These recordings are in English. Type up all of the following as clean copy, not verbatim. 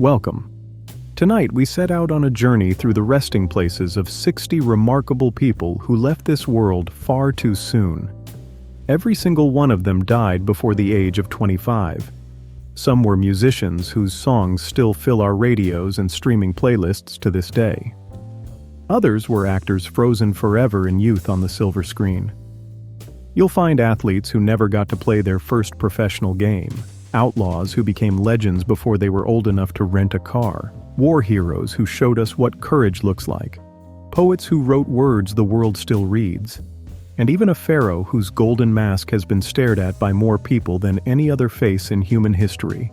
Welcome. Tonight we set out on a journey through the resting places of 60 remarkable people who left this world far too soon. Every single one of them died before the age of 25. Some were musicians whose songs still fill our radios and streaming playlists to this day. Others were actors frozen forever in youth on the silver screen. You'll find athletes who never got to play their first professional game, outlaws who became legends before they were old enough to rent a car, war heroes who showed us what courage looks like, poets who wrote words the world still reads, and even a pharaoh whose golden mask has been stared at by more people than any other face in human history.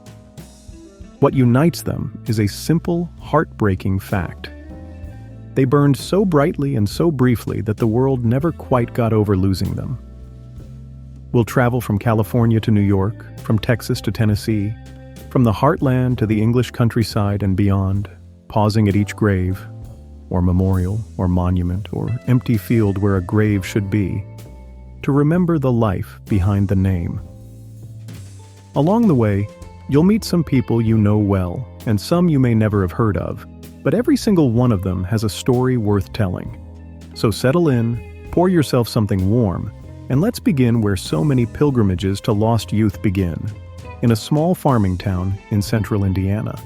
What unites them is a simple, heartbreaking fact. They burned so brightly and so briefly that the world never quite got over losing them. We'll travel from California to New York, from Texas to Tennessee, from the heartland to the English countryside and beyond, pausing at each grave, or memorial, or monument, or empty field where a grave should be, to remember the life behind the name. Along the way, you'll meet some people you know well, and some you may never have heard of, but every single one of them has a story worth telling. So settle in, pour yourself something warm, and let's begin where so many pilgrimages to lost youth begin, in a small farming town in central Indiana.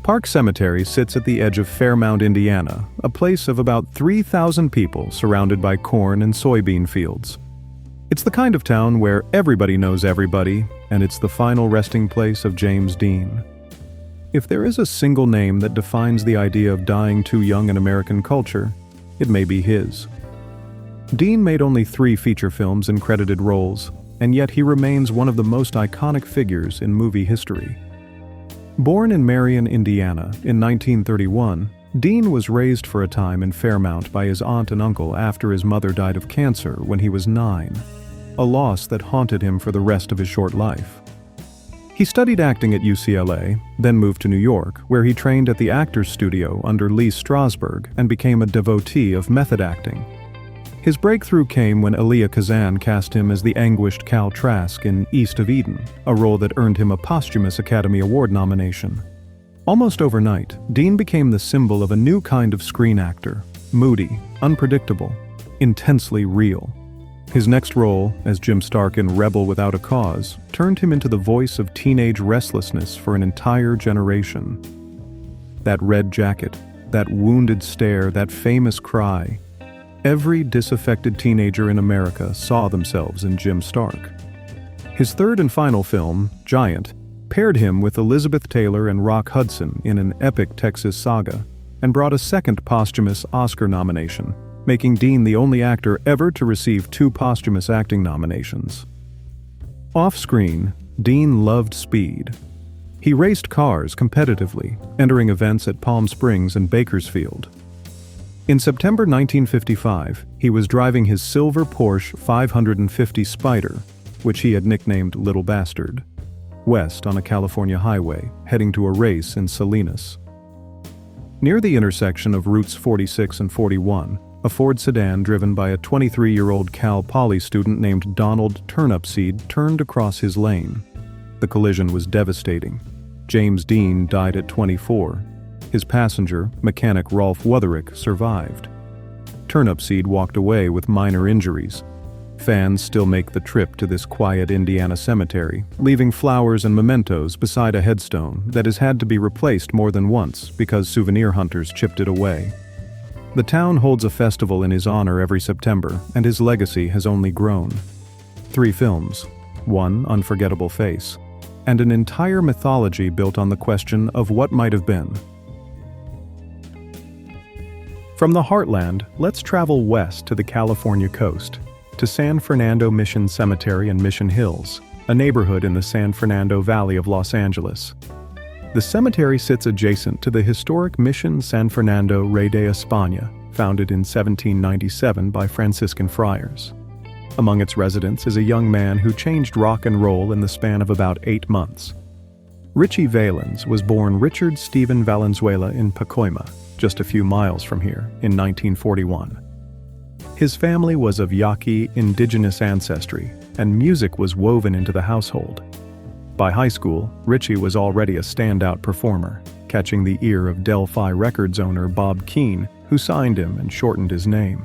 Park Cemetery sits at the edge of Fairmount, Indiana, a place of about 3,000 people surrounded by corn and soybean fields. It's the kind of town where everybody knows everybody, and it's the final resting place of James Dean. If there is a single name that defines the idea of dying too young in American culture, it may be his. Dean made only 3 feature films in credited roles, and yet he remains one of the most iconic figures in movie history. Born in Marion, Indiana, in 1931, Dean was raised for a time in Fairmount by his aunt and uncle after his mother died of cancer when he was 9, a loss that haunted him for the rest of his short life. He studied acting at UCLA, then moved to New York, where he trained at the Actors Studio under Lee Strasberg and became a devotee of method acting. His breakthrough came when Aaliyah cast him as the anguished Cal Trask in East of Eden, a role that earned him a posthumous Academy Award nomination. Almost overnight, Dean became the symbol of a new kind of screen actor, moody, unpredictable, intensely real. His next role, as Jim Stark in Rebel Without a Cause, turned him into the voice of teenage restlessness for an entire generation. That red jacket, that wounded stare, that famous cry. Every disaffected teenager in America saw themselves in Jim Stark. His third and final film, Giant, paired him with Elizabeth Taylor and Rock Hudson in an epic Texas saga, and brought a second posthumous Oscar nomination, making Dean the only actor ever to receive 2 posthumous acting nominations. Off-screen, Dean loved speed. He raced cars competitively, entering events at Palm Springs and Bakersfield. In September 1955, he was driving his silver Porsche 550 Spyder, which he had nicknamed Little Bastard, west on a California highway, heading to a race in Salinas. Near the intersection of routes 46 and 41, a Ford sedan driven by a 23-year-old Cal Poly student named Donald Turnipseed turned across his lane. The collision was devastating. James Dean died at 24. His passenger, mechanic Rolf Wutherick, survived. Turnipseed walked away with minor injuries. Fans still make the trip to this quiet Indiana cemetery, leaving flowers and mementos beside a headstone that has had to be replaced more than once because souvenir hunters chipped it away. The town holds a festival in his honor every September, and his legacy has only grown. 3 films, 1 unforgettable face, and an entire mythology built on the question of what might have been. From the heartland, let's travel west to the California coast, to San Fernando Mission Cemetery in Mission Hills, a neighborhood in the San Fernando Valley of Los Angeles. The cemetery sits adjacent to the historic Mission San Fernando Rey de España, founded in 1797 by Franciscan friars. Among its residents is a young man who changed rock and roll in the span of about 8 months. Ritchie Valens was born Richard Stephen Valenzuela in Pacoima, just a few miles from here, in 1941. His family was of Yaqui indigenous ancestry, and music was woven into the household. By high school, Ritchie was already a standout performer, catching the ear of Delphi Records owner Bob Keane, who signed him and shortened his name.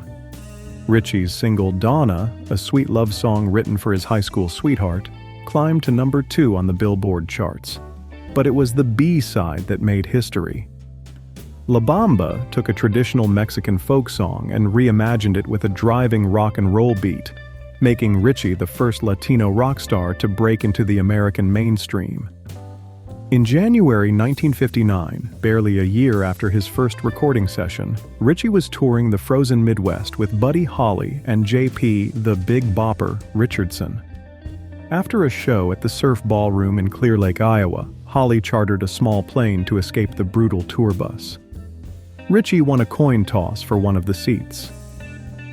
Ritchie's single Donna, a sweet love song written for his high school sweetheart, climbed to number 2 on the Billboard charts. But it was the B-side that made history. La Bamba took a traditional Mexican folk song and reimagined it with a driving rock and roll beat, making Ritchie the first Latino rock star to break into the American mainstream. In January 1959, barely a year after his first recording session, Ritchie was touring the frozen Midwest with Buddy Holly and J.P. "The Big Bopper" Richardson. After a show at the Surf Ballroom in Clear Lake, Iowa, Holly chartered a small plane to escape the brutal tour bus. Ritchie won a coin toss for one of the seats.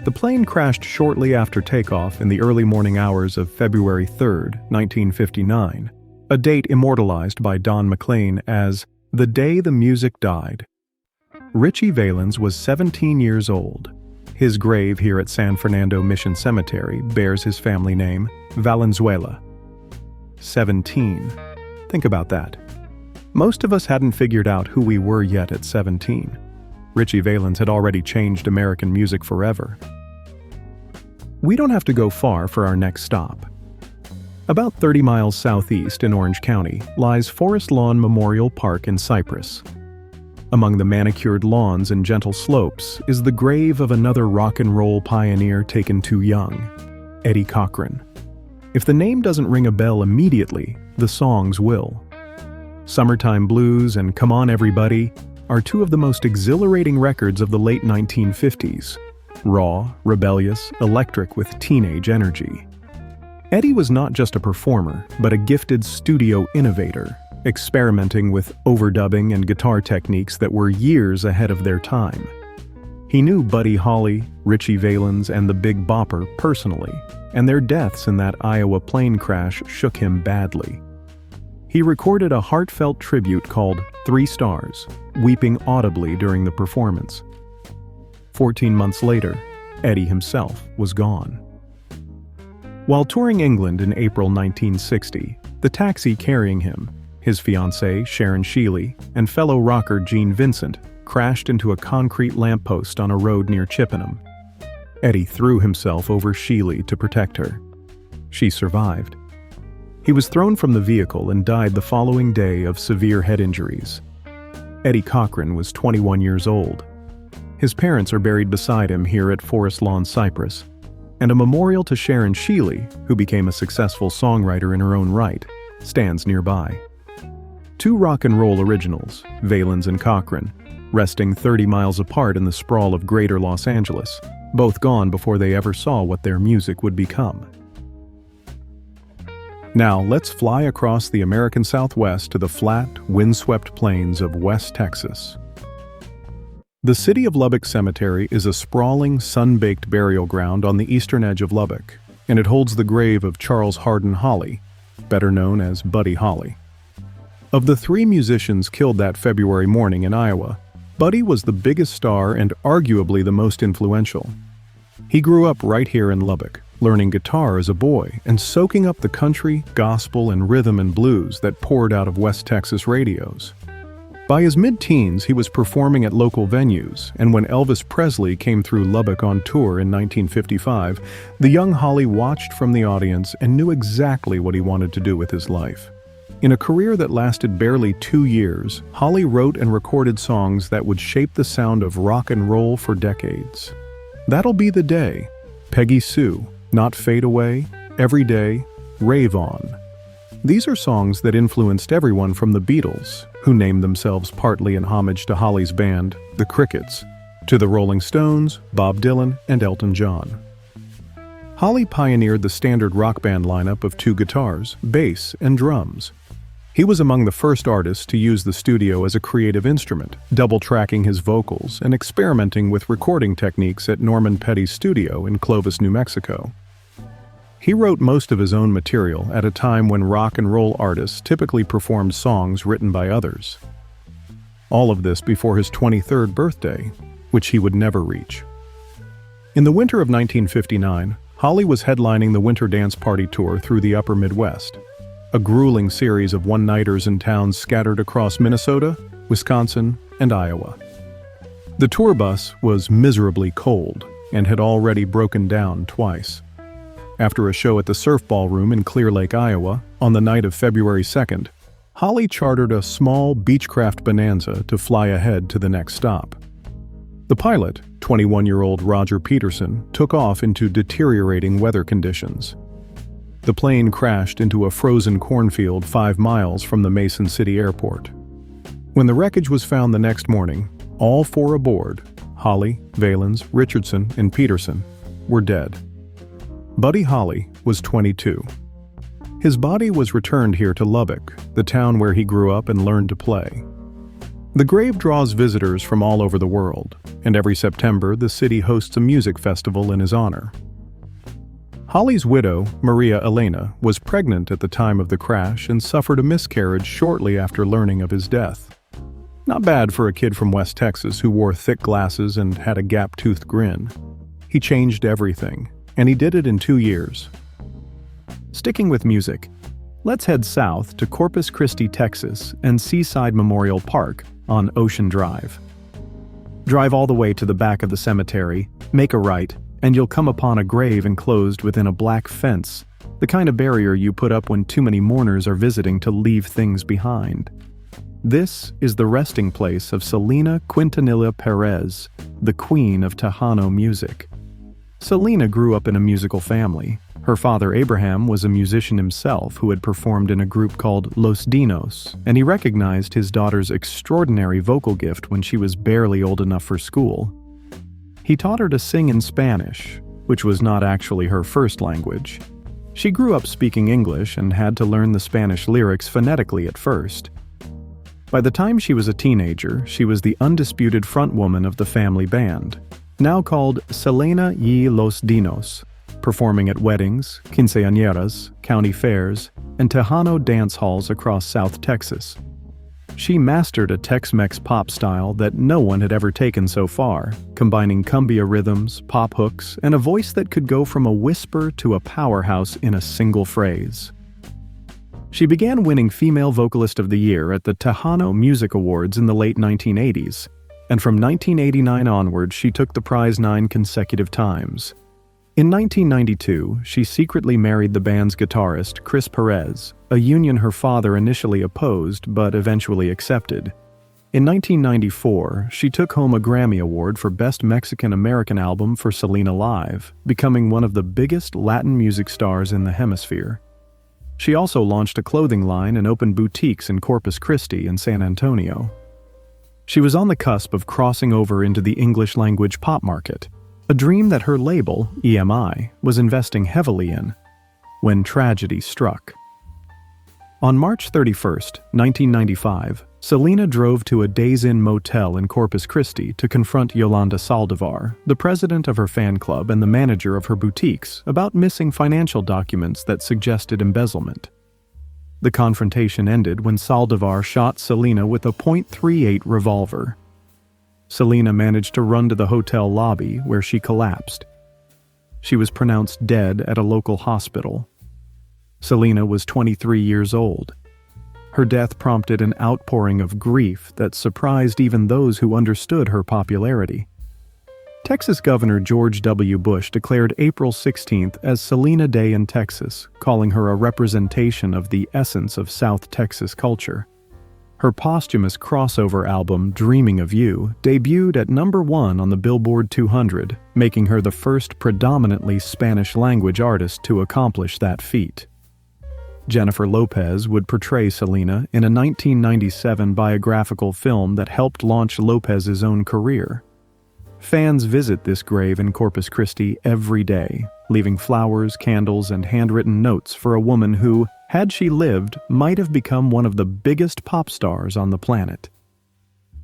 The plane crashed shortly after takeoff in the early morning hours of February 3, 1959, a date immortalized by Don McLean as "the day the music died." Ritchie Valens was 17 years old. His grave here at San Fernando Mission Cemetery bears his family name, Valenzuela. 17. Think about that. Most of us hadn't figured out who we were yet at 17. Ritchie Valens had already changed American music forever. We don't have to go far for our next stop. About 30 miles southeast in Orange County lies Forest Lawn Memorial Park in Cypress. Among the manicured lawns and gentle slopes is the grave of another rock and roll pioneer taken too young, Eddie Cochran. If the name doesn't ring a bell immediately, the songs will. Summertime Blues and Come On Everybody are two of the most exhilarating records of the late 1950s. Raw, rebellious, electric with teenage energy. Eddie was not just a performer, but a gifted studio innovator, experimenting with overdubbing and guitar techniques that were years ahead of their time. He knew Buddy Holly, Ritchie Valens, and the Big Bopper personally, and their deaths in that Iowa plane crash shook him badly. He recorded a heartfelt tribute called 3 Stars, weeping audibly during the performance. 14 months later, Eddie himself was gone. While touring England in April 1960, the taxi carrying him, his fiancée Sharon Sheely, and fellow rocker Gene Vincent crashed into a concrete lamppost on a road near Chippenham. Eddie threw himself over Sheely to protect her. She survived. He was thrown from the vehicle and died the following day of severe head injuries. Eddie Cochran was 21 years old. His parents are buried beside him here at Forest Lawn, Cypress, and a memorial to Sharon Sheely, who became a successful songwriter in her own right, stands nearby. 2 rock and roll originals, Valens and Cochran, resting 30 miles apart in the sprawl of greater Los Angeles, both gone before they ever saw what their music would become. Now let's fly across the American Southwest to the flat, windswept plains of West Texas. The city of Lubbock Cemetery is a sprawling, sun-baked burial ground on the eastern edge of Lubbock, and it holds the grave of Charles Hardin Holly, better known as Buddy Holly. Of the 3 musicians killed that February morning in Iowa, Buddy was the biggest star and arguably the most influential. He grew up right here in Lubbock, learning guitar as a boy and soaking up the country, gospel, and rhythm and blues that poured out of West Texas radios. By his mid-teens, he was performing at local venues, and when Elvis Presley came through Lubbock on tour in 1955, the young Holly watched from the audience and knew exactly what he wanted to do with his life. In a career that lasted barely 2 years, Holly wrote and recorded songs that would shape the sound of rock and roll for decades. That'll Be the Day, Peggy Sue, Not Fade Away, Every Day, Rave On. These are songs that influenced everyone from the Beatles, who named themselves partly in homage to Holly's band, the Crickets, to the Rolling Stones, Bob Dylan, and Elton John. Holly pioneered the standard rock band lineup of 2 guitars, bass, and drums. He was among the first artists to use the studio as a creative instrument, double-tracking his vocals and experimenting with recording techniques at Norman Petty's studio in Clovis, New Mexico. He wrote most of his own material at a time when rock and roll artists typically performed songs written by others. All of this before his 23rd birthday, which he would never reach. In the winter of 1959, Holly was headlining the Winter Dance Party Tour through the upper Midwest. a grueling series of one-nighters in towns scattered across Minnesota, Wisconsin, and Iowa. The tour bus was miserably cold and had already broken down twice. After a show at the Surf Ballroom in Clear Lake, Iowa, on the night of February 2nd, Holly chartered a small Beechcraft Bonanza to fly ahead to the next stop. The pilot, 21-year-old Roger Peterson, took off into deteriorating weather conditions. The plane crashed into a frozen cornfield 5 miles from the Mason City Airport. When the wreckage was found the next morning, all 4 aboard, Holly, Valens, Richardson, and Peterson, were dead. Buddy Holly was 22. His body was returned here to Lubbock, the town where he grew up and learned to play. The grave draws visitors from all over the world, and every September the city hosts a music festival in his honor. Holly's widow, Maria Elena, was pregnant at the time of the crash and suffered a miscarriage shortly after learning of his death. Not bad for a kid from West Texas who wore thick glasses and had a gap-toothed grin. He changed everything, and he did it in 2 years. Sticking with music, let's head south to Corpus Christi, Texas, and Seaside Memorial Park on Ocean Drive. Drive all the way to the back of the cemetery, make a right, and you'll come upon a grave enclosed within a black fence, the kind of barrier you put up when too many mourners are visiting to leave things behind. This is the resting place of Selena Quintanilla Perez, the queen of Tejano music. Selena grew up in a musical family. Her father Abraham was a musician himself who had performed in a group called Los Dinos, and he recognized his daughter's extraordinary vocal gift when she was barely old enough for school. He taught her to sing in Spanish, which was not actually her first language. She grew up speaking English and had to learn the Spanish lyrics phonetically at first. By the time she was a teenager, she was the undisputed frontwoman of the family band, now called Selena y Los Dinos, performing at weddings, quinceañeras, county fairs, and Tejano dance halls across South Texas. She mastered a Tex-Mex pop style that no one had ever taken so far, combining cumbia rhythms, pop hooks, and a voice that could go from a whisper to a powerhouse in a single phrase. She began winning Female Vocalist of the Year at the Tejano Music Awards in the late 1980s, and from 1989 onward she took the prize 9 consecutive times. In 1992, she secretly married the band's guitarist, Chris Perez, a union her father initially opposed but eventually accepted. In 1994, she took home a Grammy Award for Best Mexican-American Album for Selena Live, becoming one of the biggest Latin music stars in the hemisphere. She also launched a clothing line and opened boutiques in Corpus Christi and San Antonio. She was on the cusp of crossing over into the English-language pop market, a dream that her label, EMI, was investing heavily in, when tragedy struck. On March 31, 1995, Selena drove to a Days Inn motel in Corpus Christi to confront Yolanda Saldivar, the president of her fan club and the manager of her boutiques, about missing financial documents that suggested embezzlement. The confrontation ended when Saldivar shot Selena with a .38 revolver. Selena managed to run to the hotel lobby, where she collapsed. She was pronounced dead at a local hospital. Selena was 23 years old. Her death prompted an outpouring of grief that surprised even those who understood her popularity. Texas Governor George W. Bush declared April 16th as Selena Day in Texas, calling her a representation of the essence of South Texas culture. Her posthumous crossover album, Dreaming of You, debuted at #1 on the Billboard 200, making her the first predominantly Spanish-language artist to accomplish that feat. Jennifer Lopez would portray Selena in a 1997 biographical film that helped launch Lopez's own career. Fans visit this grave in Corpus Christi every day, leaving flowers, candles, and handwritten notes for a woman who, had she lived, might have become one of the biggest pop stars on the planet.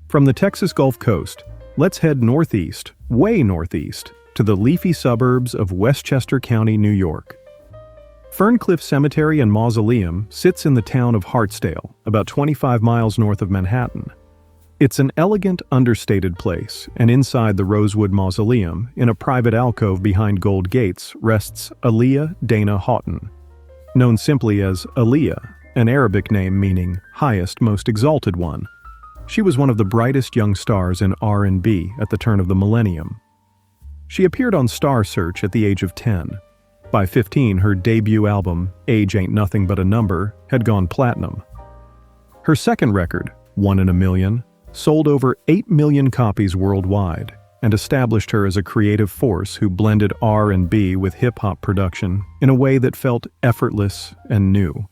From the Texas Gulf Coast, let's head northeast, way northeast, to the leafy suburbs of Westchester County, New York. Ferncliff Cemetery and Mausoleum sits in the town of Hartsdale, about 25 miles north of Manhattan. It's an elegant, understated place, and inside the Rosewood Mausoleum, in a private alcove behind gold gates, rests Aaliyah Dana Houghton. known simply as Aaliyah, an Arabic name meaning highest, most exalted one. She was one of the brightest young stars in R&B at the turn of the millennium. She appeared on Star Search at the age of 10. By 15, her debut album, Age Ain't Nothing But a Number, had gone platinum. Her second record, One in a Million, sold over 8 million copies worldwide and established her as a creative force who blended R&B with hip-hop production in a way that felt effortless and new.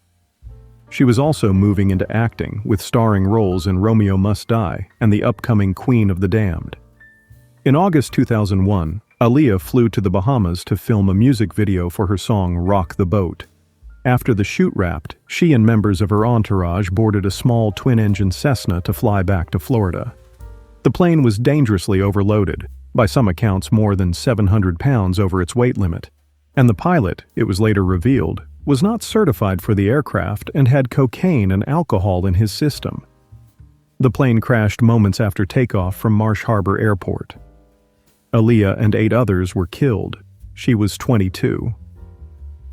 She was also moving into acting, with starring roles in Romeo Must Die and the upcoming Queen of the Damned. In August 2001, Aaliyah flew to the Bahamas to film a music video for her song Rock the Boat. After the shoot wrapped, she and members of her entourage boarded a small twin-engine Cessna to fly back to Florida. The plane was dangerously overloaded, by some accounts more than 700 pounds over its weight limit, and the pilot, it was later revealed, was not certified for the aircraft and had cocaine and alcohol in his system. The plane crashed moments after takeoff from Marsh Harbor Airport. Aaliyah and 8 others were killed. She was 22.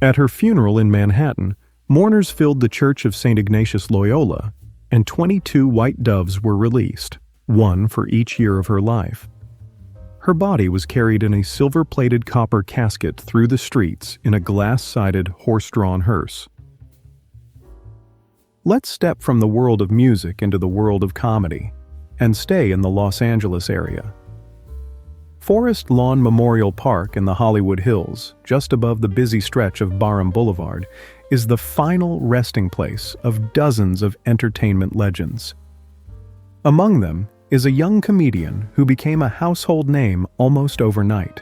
At her funeral in Manhattan, mourners filled the Church of St. Ignatius Loyola, and 22 white doves were released, one for each year of her life. Her body was carried in a silver-plated copper casket through the streets in a glass-sided, horse-drawn hearse. Let's step from the world of music into the world of comedy, and stay in the Los Angeles area. Forest Lawn Memorial Park in the Hollywood Hills, just above the busy stretch of Barham Boulevard, is the final resting place of dozens of entertainment legends. Among them is a young comedian who became a household name almost overnight.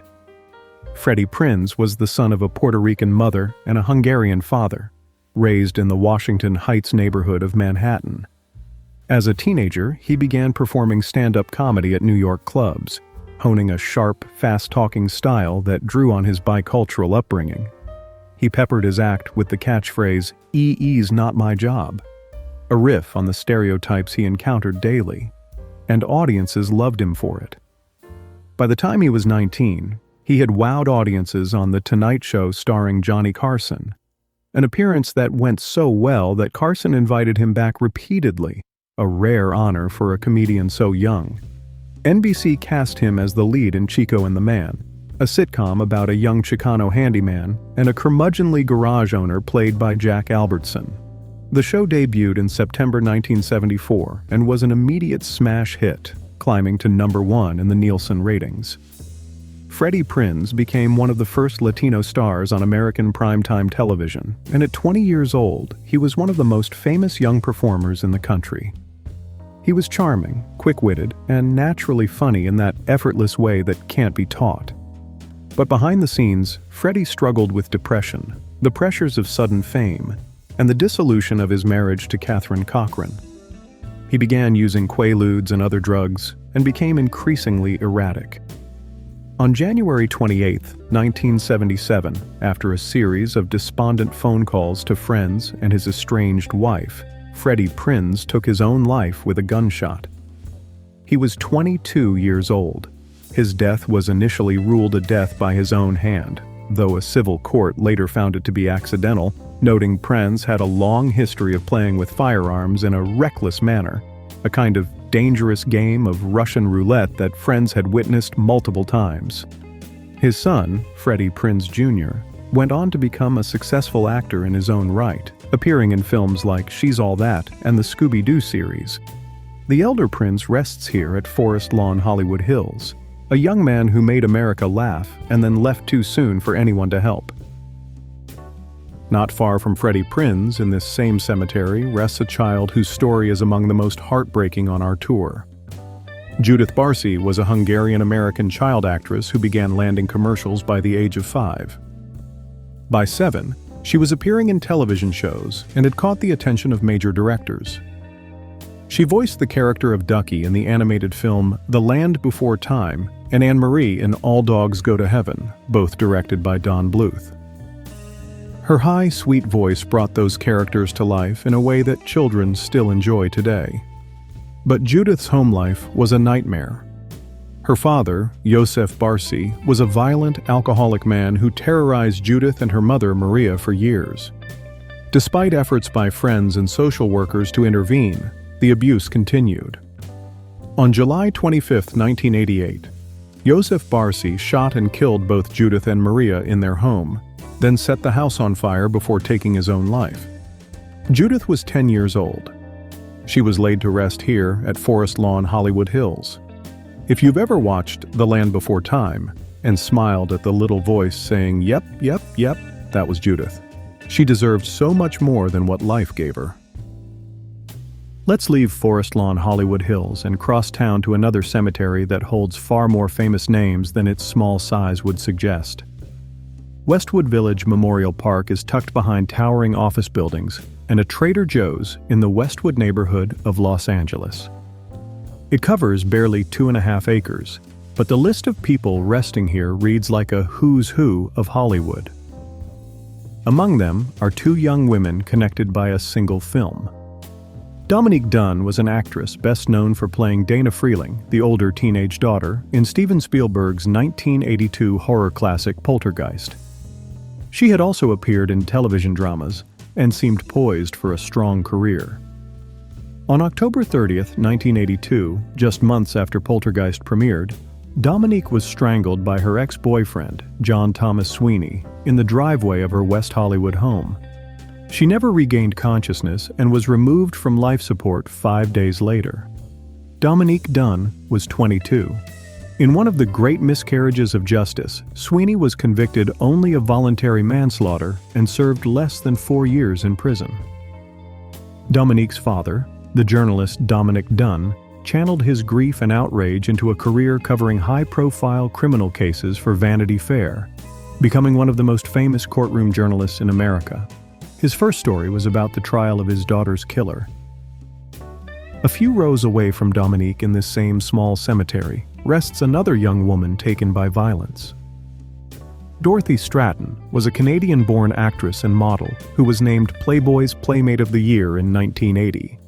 Freddie Prinze was the son of a Puerto Rican mother and a Hungarian father, raised in the Washington Heights neighborhood of Manhattan. As a teenager, he began performing stand-up comedy at New York clubs, honing a sharp, fast-talking style that drew on his bicultural upbringing. He peppered his act with the catchphrase, "EE's not my job," a riff on the stereotypes he encountered daily, and audiences loved him for it. By the time he was 19, he had wowed audiences on The Tonight Show starring Johnny Carson, an appearance that went so well that Carson invited him back repeatedly, a rare honor for a comedian so young. NBC cast him as the lead in Chico and the Man, a sitcom about a young Chicano handyman and a curmudgeonly garage owner played by Jack Albertson. The show debuted in September 1974 and was an immediate smash hit, climbing to #1 in the Nielsen ratings. Freddie Prinze became one of the first Latino stars on American primetime television, and at 20 years old, he was one of the most famous young performers in the country. He was charming, quick-witted, and naturally funny in that effortless way that can't be taught. But behind the scenes, Freddie struggled with depression, the pressures of sudden fame, and the dissolution of his marriage to Catherine Cochran. He began using Quaaludes and other drugs, and became increasingly erratic. On January 28, 1977, after a series of despondent phone calls to friends and his estranged wife, Freddie Prinze took his own life with a gunshot. He was 22 years old. His death was initially ruled a death by his own hand, though a civil court later found it to be accidental, noting Prinze had a long history of playing with firearms in a reckless manner, a kind of dangerous game of Russian roulette that friends had witnessed multiple times. His son, Freddie Prinze Jr., went on to become a successful actor in his own right, appearing in films like She's All That and the Scooby-Doo series. The elder Prinze rests here at Forest Lawn Hollywood Hills, a young man who made America laugh and then left too soon for anyone to help. Not far from Freddie Prinze, in this same cemetery, rests a child whose story is among the most heartbreaking on our tour. Judith Barsi was a Hungarian-American child actress who began landing commercials by the age of 5. By 7, she was appearing in television shows and had caught the attention of major directors. She voiced the character of Ducky in the animated film The Land Before Time and Anne-Marie in All Dogs Go to Heaven, both directed by Don Bluth. Her high, sweet voice brought those characters to life in a way that children still enjoy today. But Judith's home life was a nightmare. Her father, Yosef Barsi, was a violent, alcoholic man who terrorized Judith and her mother, Maria, for years. Despite efforts by friends and social workers to intervene, the abuse continued. On July 25, 1988, Joseph Barsi shot and killed both Judith and Maria in their home, then set the house on fire before taking his own life. Judith was 10 years old. She was laid to rest here at Forest Lawn Hollywood Hills. If you've ever watched The Land Before Time and smiled at the little voice saying, "Yep, yep, yep," that was Judith. She deserved so much more than what life gave her. Let's leave Forest Lawn Hollywood Hills and cross town to another cemetery that holds far more famous names than its small size would suggest. Westwood Village Memorial Park is tucked behind towering office buildings and a Trader Joe's in the Westwood neighborhood of Los Angeles. It covers barely 2.5 acres, but the list of people resting here reads like a who's who of Hollywood. Among them are 2 young women connected by a single film. Dominique Dunne was an actress best known for playing Dana Freeling, the older teenage daughter, in Steven Spielberg's 1982 horror classic Poltergeist. She had also appeared in television dramas and seemed poised for a strong career. On October 30, 1982, just months after Poltergeist premiered, Dominique was strangled by her ex-boyfriend, John Thomas Sweeney, in the driveway of her West Hollywood home. She never regained consciousness and was removed from life support 5 days later. Dominique Dunne was 22. In one of the great miscarriages of justice, Sweeney was convicted only of voluntary manslaughter and served less than 4 years in prison. Dominique's father, the journalist Dominic Dunne, channeled his grief and outrage into a career covering high-profile criminal cases for Vanity Fair, becoming one of the most famous courtroom journalists in America. His first story was about the trial of his daughter's killer. A few rows away from Dominique in this same small cemetery rests another young woman taken by violence. Dorothy Stratton was a Canadian-born actress and model who was named Playboy's Playmate of the Year in 1980.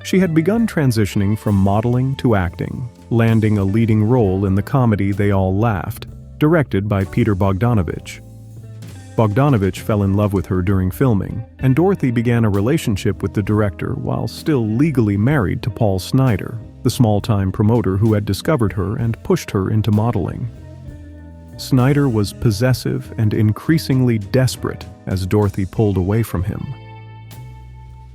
She had begun transitioning from modeling to acting, landing a leading role in the comedy They All Laughed, directed by Peter Bogdanovich. Bogdanovich fell in love with her during filming, and Dorothy began a relationship with the director while still legally married to Paul Snider, the small-time promoter who had discovered her and pushed her into modeling. Snider was possessive and increasingly desperate as Dorothy pulled away from him.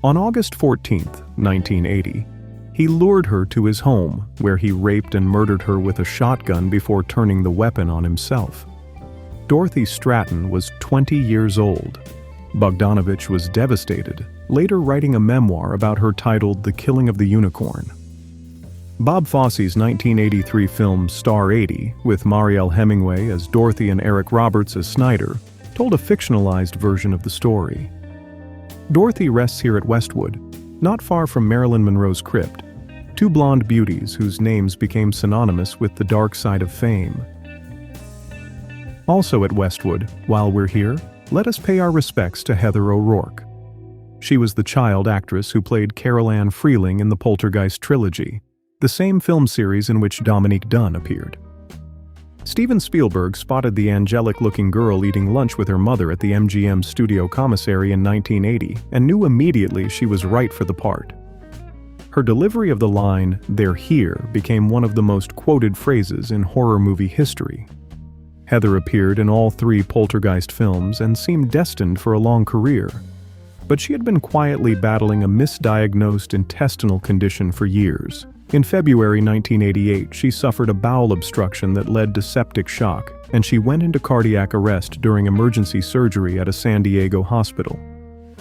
On August 14, 1980, he lured her to his home, where he raped and murdered her with a shotgun before turning the weapon on himself. Dorothy Stratton was 20 years old. Bogdanovich was devastated, later writing a memoir about her titled The Killing of the Unicorn. Bob Fosse's 1983 film Star 80, with Marielle Hemingway as Dorothy and Eric Roberts as Snider, told a fictionalized version of the story. Dorothy rests here at Westwood, not far from Marilyn Monroe's crypt, 2 blonde beauties whose names became synonymous with the dark side of fame. Also at Westwood, while we're here, let us pay our respects to Heather O'Rourke. She was the child actress who played Carol Ann Freeling in the Poltergeist trilogy, the same film series in which Dominique Dunne appeared. Steven Spielberg spotted the angelic-looking girl eating lunch with her mother at the MGM studio commissary in 1980 and knew immediately she was right for the part. Her delivery of the line, "They're here," became one of the most quoted phrases in horror movie history. Heather appeared in all 3 Poltergeist films and seemed destined for a long career. But she had been quietly battling a misdiagnosed intestinal condition for years. In February 1988, she suffered a bowel obstruction that led to septic shock, and she went into cardiac arrest during emergency surgery at a San Diego hospital.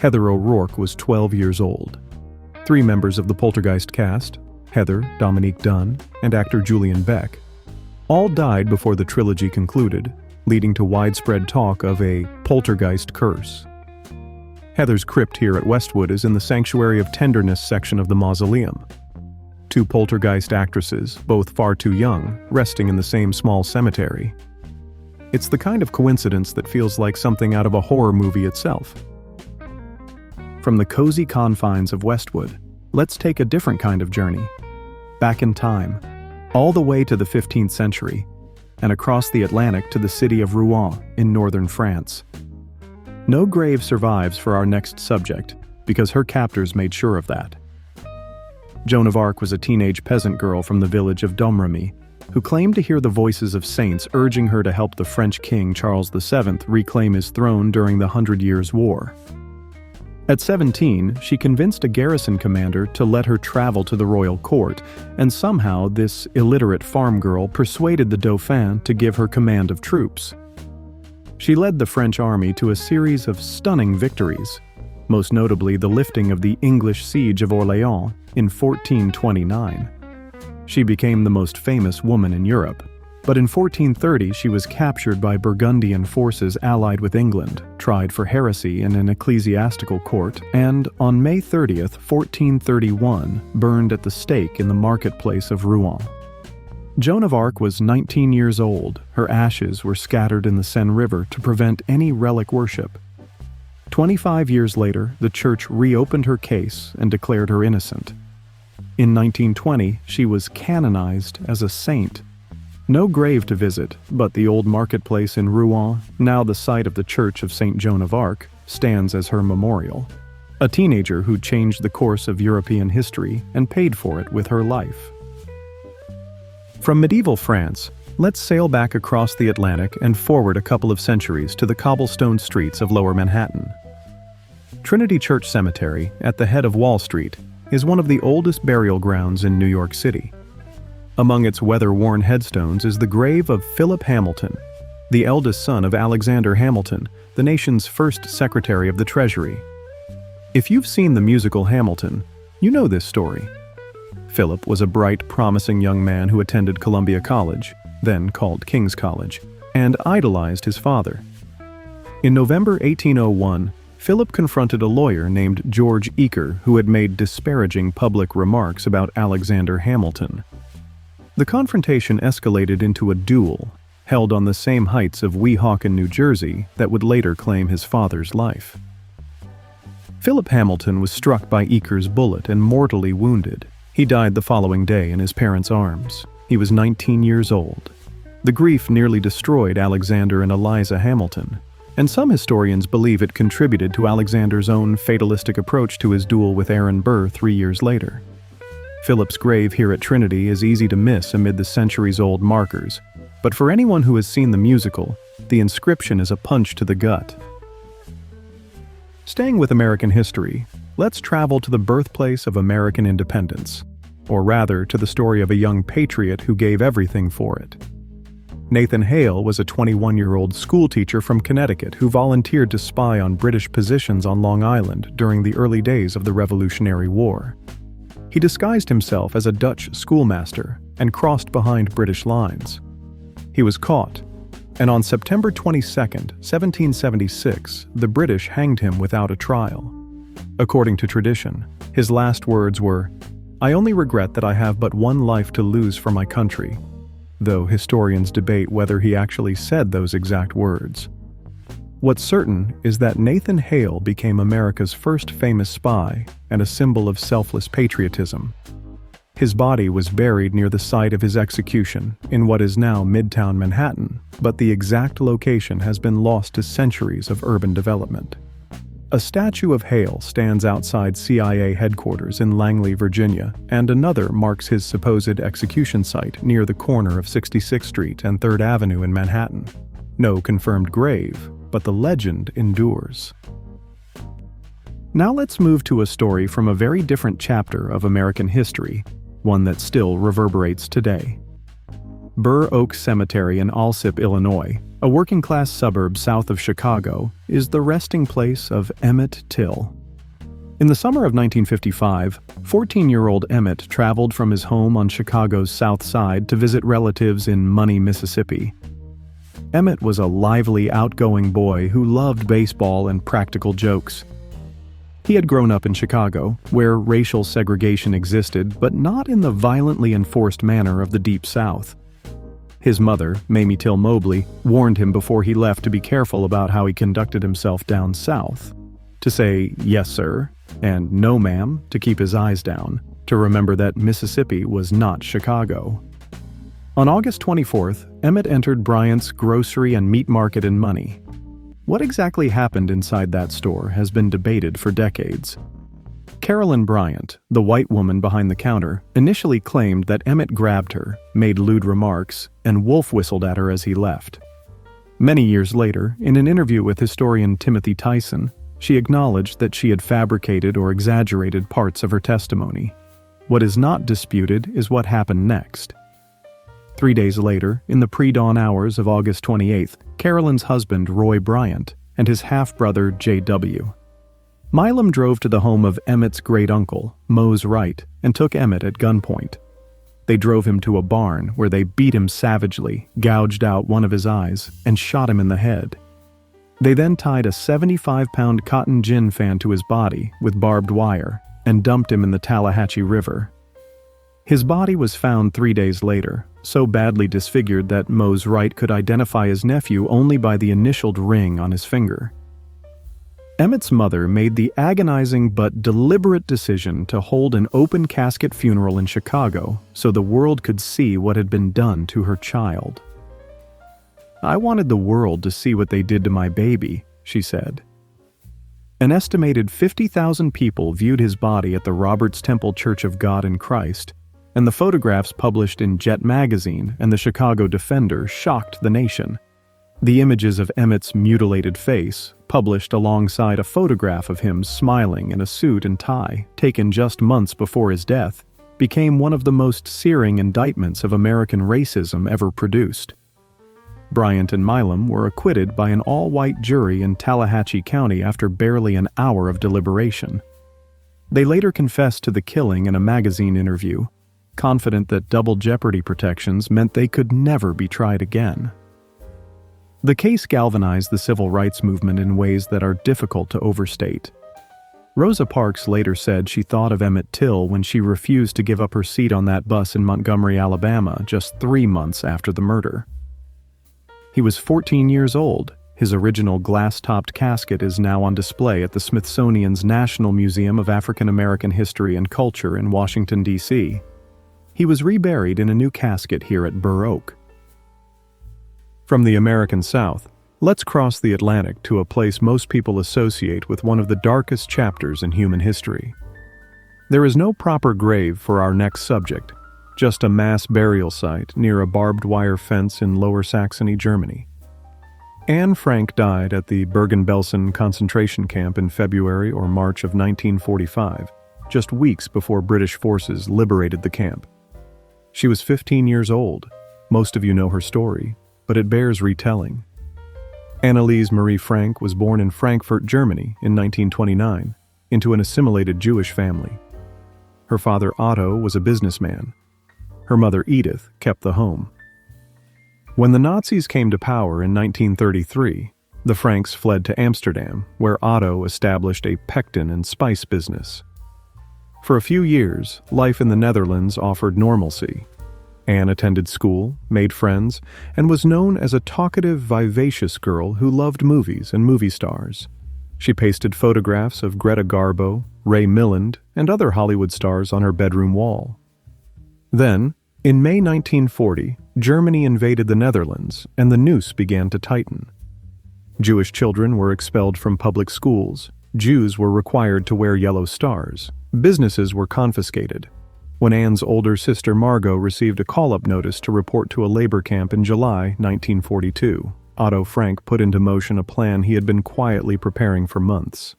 Heather O'Rourke was 12 years old. 3 members of the Poltergeist cast, Heather, Dominique Dunne, and actor Julian Beck, all died before the trilogy concluded, leading to widespread talk of a poltergeist curse. Heather's crypt here at Westwood is in the Sanctuary of Tenderness section of the mausoleum. 2 poltergeist actresses, both far too young, resting in the same small cemetery. It's the kind of coincidence that feels like something out of a horror movie itself. From the cozy confines of Westwood, let's take a different kind of journey. Back in time, all the way to the 15th century, and across the Atlantic to the city of Rouen in northern France. No grave survives for our next subject, because her captors made sure of that. Joan of Arc was a teenage peasant girl from the village of Domremy, who claimed to hear the voices of saints urging her to help the French king Charles VII reclaim his throne during the 100 Years' War. At 17, she convinced a garrison commander to let her travel to the royal court, and somehow this illiterate farm girl persuaded the Dauphin to give her command of troops. She led the French army to a series of stunning victories, most notably the lifting of the English siege of Orleans in 1429. She became the most famous woman in Europe, but in 1430 she was captured by Burgundian forces allied with England, tried for heresy in an ecclesiastical court, and on May 30th, 1431, burned at the stake in the marketplace of Rouen. Joan of Arc was 19 years old. Her ashes were scattered in the Seine River to prevent any relic worship. 25 years later, the church reopened her case and declared her innocent. In 1920, she was canonized as a saint. No grave to visit, but the old marketplace in Rouen, now the site of the Church of St. Joan of Arc, stands as her memorial. A teenager who changed the course of European history and paid for it with her life. From medieval France, let's sail back across the Atlantic and forward a couple of centuries to the cobblestone streets of Lower Manhattan. Trinity Church Cemetery, at the head of Wall Street, is one of the oldest burial grounds in New York City. Among its weather-worn headstones is the grave of Philip Hamilton, the eldest son of Alexander Hamilton, the nation's first Secretary of the Treasury. If you've seen the musical Hamilton, you know this story. Philip was a bright, promising young man who attended Columbia College, then called King's College, and idolized his father. In November 1801, Philip confronted a lawyer named George Eaker who had made disparaging public remarks about Alexander Hamilton. The confrontation escalated into a duel, held on the same heights of Weehawken, New Jersey, that would later claim his father's life. Philip Hamilton was struck by Eaker's bullet and mortally wounded. He died the following day in his parents' arms. He was 19 years old. The grief nearly destroyed Alexander and Eliza Hamilton, and some historians believe it contributed to Alexander's own fatalistic approach to his duel with Aaron Burr 3 years later. Philip's grave here at Trinity is easy to miss amid the centuries-old markers, but for anyone who has seen the musical, the inscription is a punch to the gut. Staying with American history, let's travel to the birthplace of American independence, or rather to the story of a young patriot who gave everything for it. Nathan Hale was a 21-year-old schoolteacher from Connecticut who volunteered to spy on British positions on Long Island during the early days of the Revolutionary War. He disguised himself as a Dutch schoolmaster and crossed behind British lines. He was caught, and on September 22, 1776, the British hanged him without a trial. According to tradition, his last words were, "I only regret that I have but one life to lose for my country," though historians debate whether he actually said those exact words. What's certain is that Nathan Hale became America's first famous spy and a symbol of selfless patriotism. His body was buried near the site of his execution in what is now Midtown Manhattan, but the exact location has been lost to centuries of urban development. A statue of Hale stands outside CIA headquarters in Langley, Virginia, and another marks his supposed execution site near the corner of 66th Street and 3rd Avenue in Manhattan. No confirmed grave, but the legend endures. Now let's move to a story from a very different chapter of American history, one that still reverberates today. Burr Oak Cemetery in Alsip, Illinois, a working-class suburb south of Chicago, is the resting place of Emmett Till. In the summer of 1955, 14-year-old Emmett traveled from his home on Chicago's South Side to visit relatives in Money, Mississippi. Emmett was a lively, outgoing boy who loved baseball and practical jokes. He had grown up in Chicago, where racial segregation existed, but not in the violently enforced manner of the Deep South. His mother, Mamie Till Mobley, warned him before he left to be careful about how he conducted himself down south. To say, "Yes, sir," and "No, ma'am," to keep his eyes down, to remember that Mississippi was not Chicago. On August 24th, Emmett entered Bryant's Grocery and Meat Market in Money. What exactly happened inside that store has been debated for decades. Carolyn Bryant, the white woman behind the counter, initially claimed that Emmett grabbed her, made lewd remarks, and wolf whistled at her as he left. Many years later, in an interview with historian Timothy Tyson, she acknowledged that she had fabricated or exaggerated parts of her testimony. What is not disputed is what happened next. 3 days later, in the pre-dawn hours of August 28th, Carolyn's husband, Roy Bryant, and his half-brother, J.W. Milam drove to the home of Emmett's great-uncle, Mose Wright, and took Emmett at gunpoint. They drove him to a barn where they beat him savagely, gouged out one of his eyes, and shot him in the head. They then tied a 75-pound cotton gin fan to his body with barbed wire and dumped him in the Tallahatchie River. His body was found 3 days later, so badly disfigured that Mose Wright could identify his nephew only by the initialed ring on his finger. Emmett's mother made the agonizing but deliberate decision to hold an open casket funeral in Chicago so the world could see what had been done to her child. "I wanted the world to see what they did to my baby," she said. An estimated 50,000 people viewed his body at the Roberts Temple Church of God in Christ, and the photographs published in Jet magazine and the Chicago Defender shocked the nation. The images of Emmett's mutilated face, published alongside a photograph of him smiling in a suit and tie, taken just months before his death, became one of the most searing indictments of American racism ever produced. Bryant and Milam were acquitted by an all-white jury in Tallahatchie County after barely an hour of deliberation. They later confessed to the killing in a magazine interview, confident that double jeopardy protections meant they could never be tried again. The case galvanized the civil rights movement in ways that are difficult to overstate. Rosa Parks later said she thought of Emmett Till when she refused to give up her seat on that bus in Montgomery, Alabama, just 3 months after the murder. He was 14 years old. His original glass-topped casket is now on display at the Smithsonian's National Museum of African American History and Culture in Washington, D.C. He was reburied in a new casket here at Burr Oak. From the American South, let's cross the Atlantic to a place most people associate with one of the darkest chapters in human history. There is no proper grave for our next subject, just a mass burial site near a barbed wire fence in Lower Saxony, Germany. Anne Frank died at the Bergen-Belsen concentration camp in February or March of 1945, just weeks before British forces liberated the camp. She was 15 years old. Most of you know her story, but it bears retelling. Anneliese Marie Frank was born in Frankfurt, Germany in 1929, into an assimilated Jewish family. Her father Otto was a businessman. Her mother Edith kept the home. When the Nazis came to power in 1933, the Franks fled to Amsterdam, where Otto established a pectin and spice business. For a few years, life in the Netherlands offered normalcy. Anne attended school, made friends, and was known as a talkative, vivacious girl who loved movies and movie stars. She pasted photographs of Greta Garbo, Ray Milland, and other Hollywood stars on her bedroom wall. Then, in May 1940, Germany invaded the Netherlands, and the noose began to tighten. Jewish children were expelled from public schools. Jews were required to wear yellow stars. Businesses were confiscated. When Anne's older sister Margot received a call-up notice to report to a labor camp in July 1942, Otto Frank put into motion a plan he had been quietly preparing for months.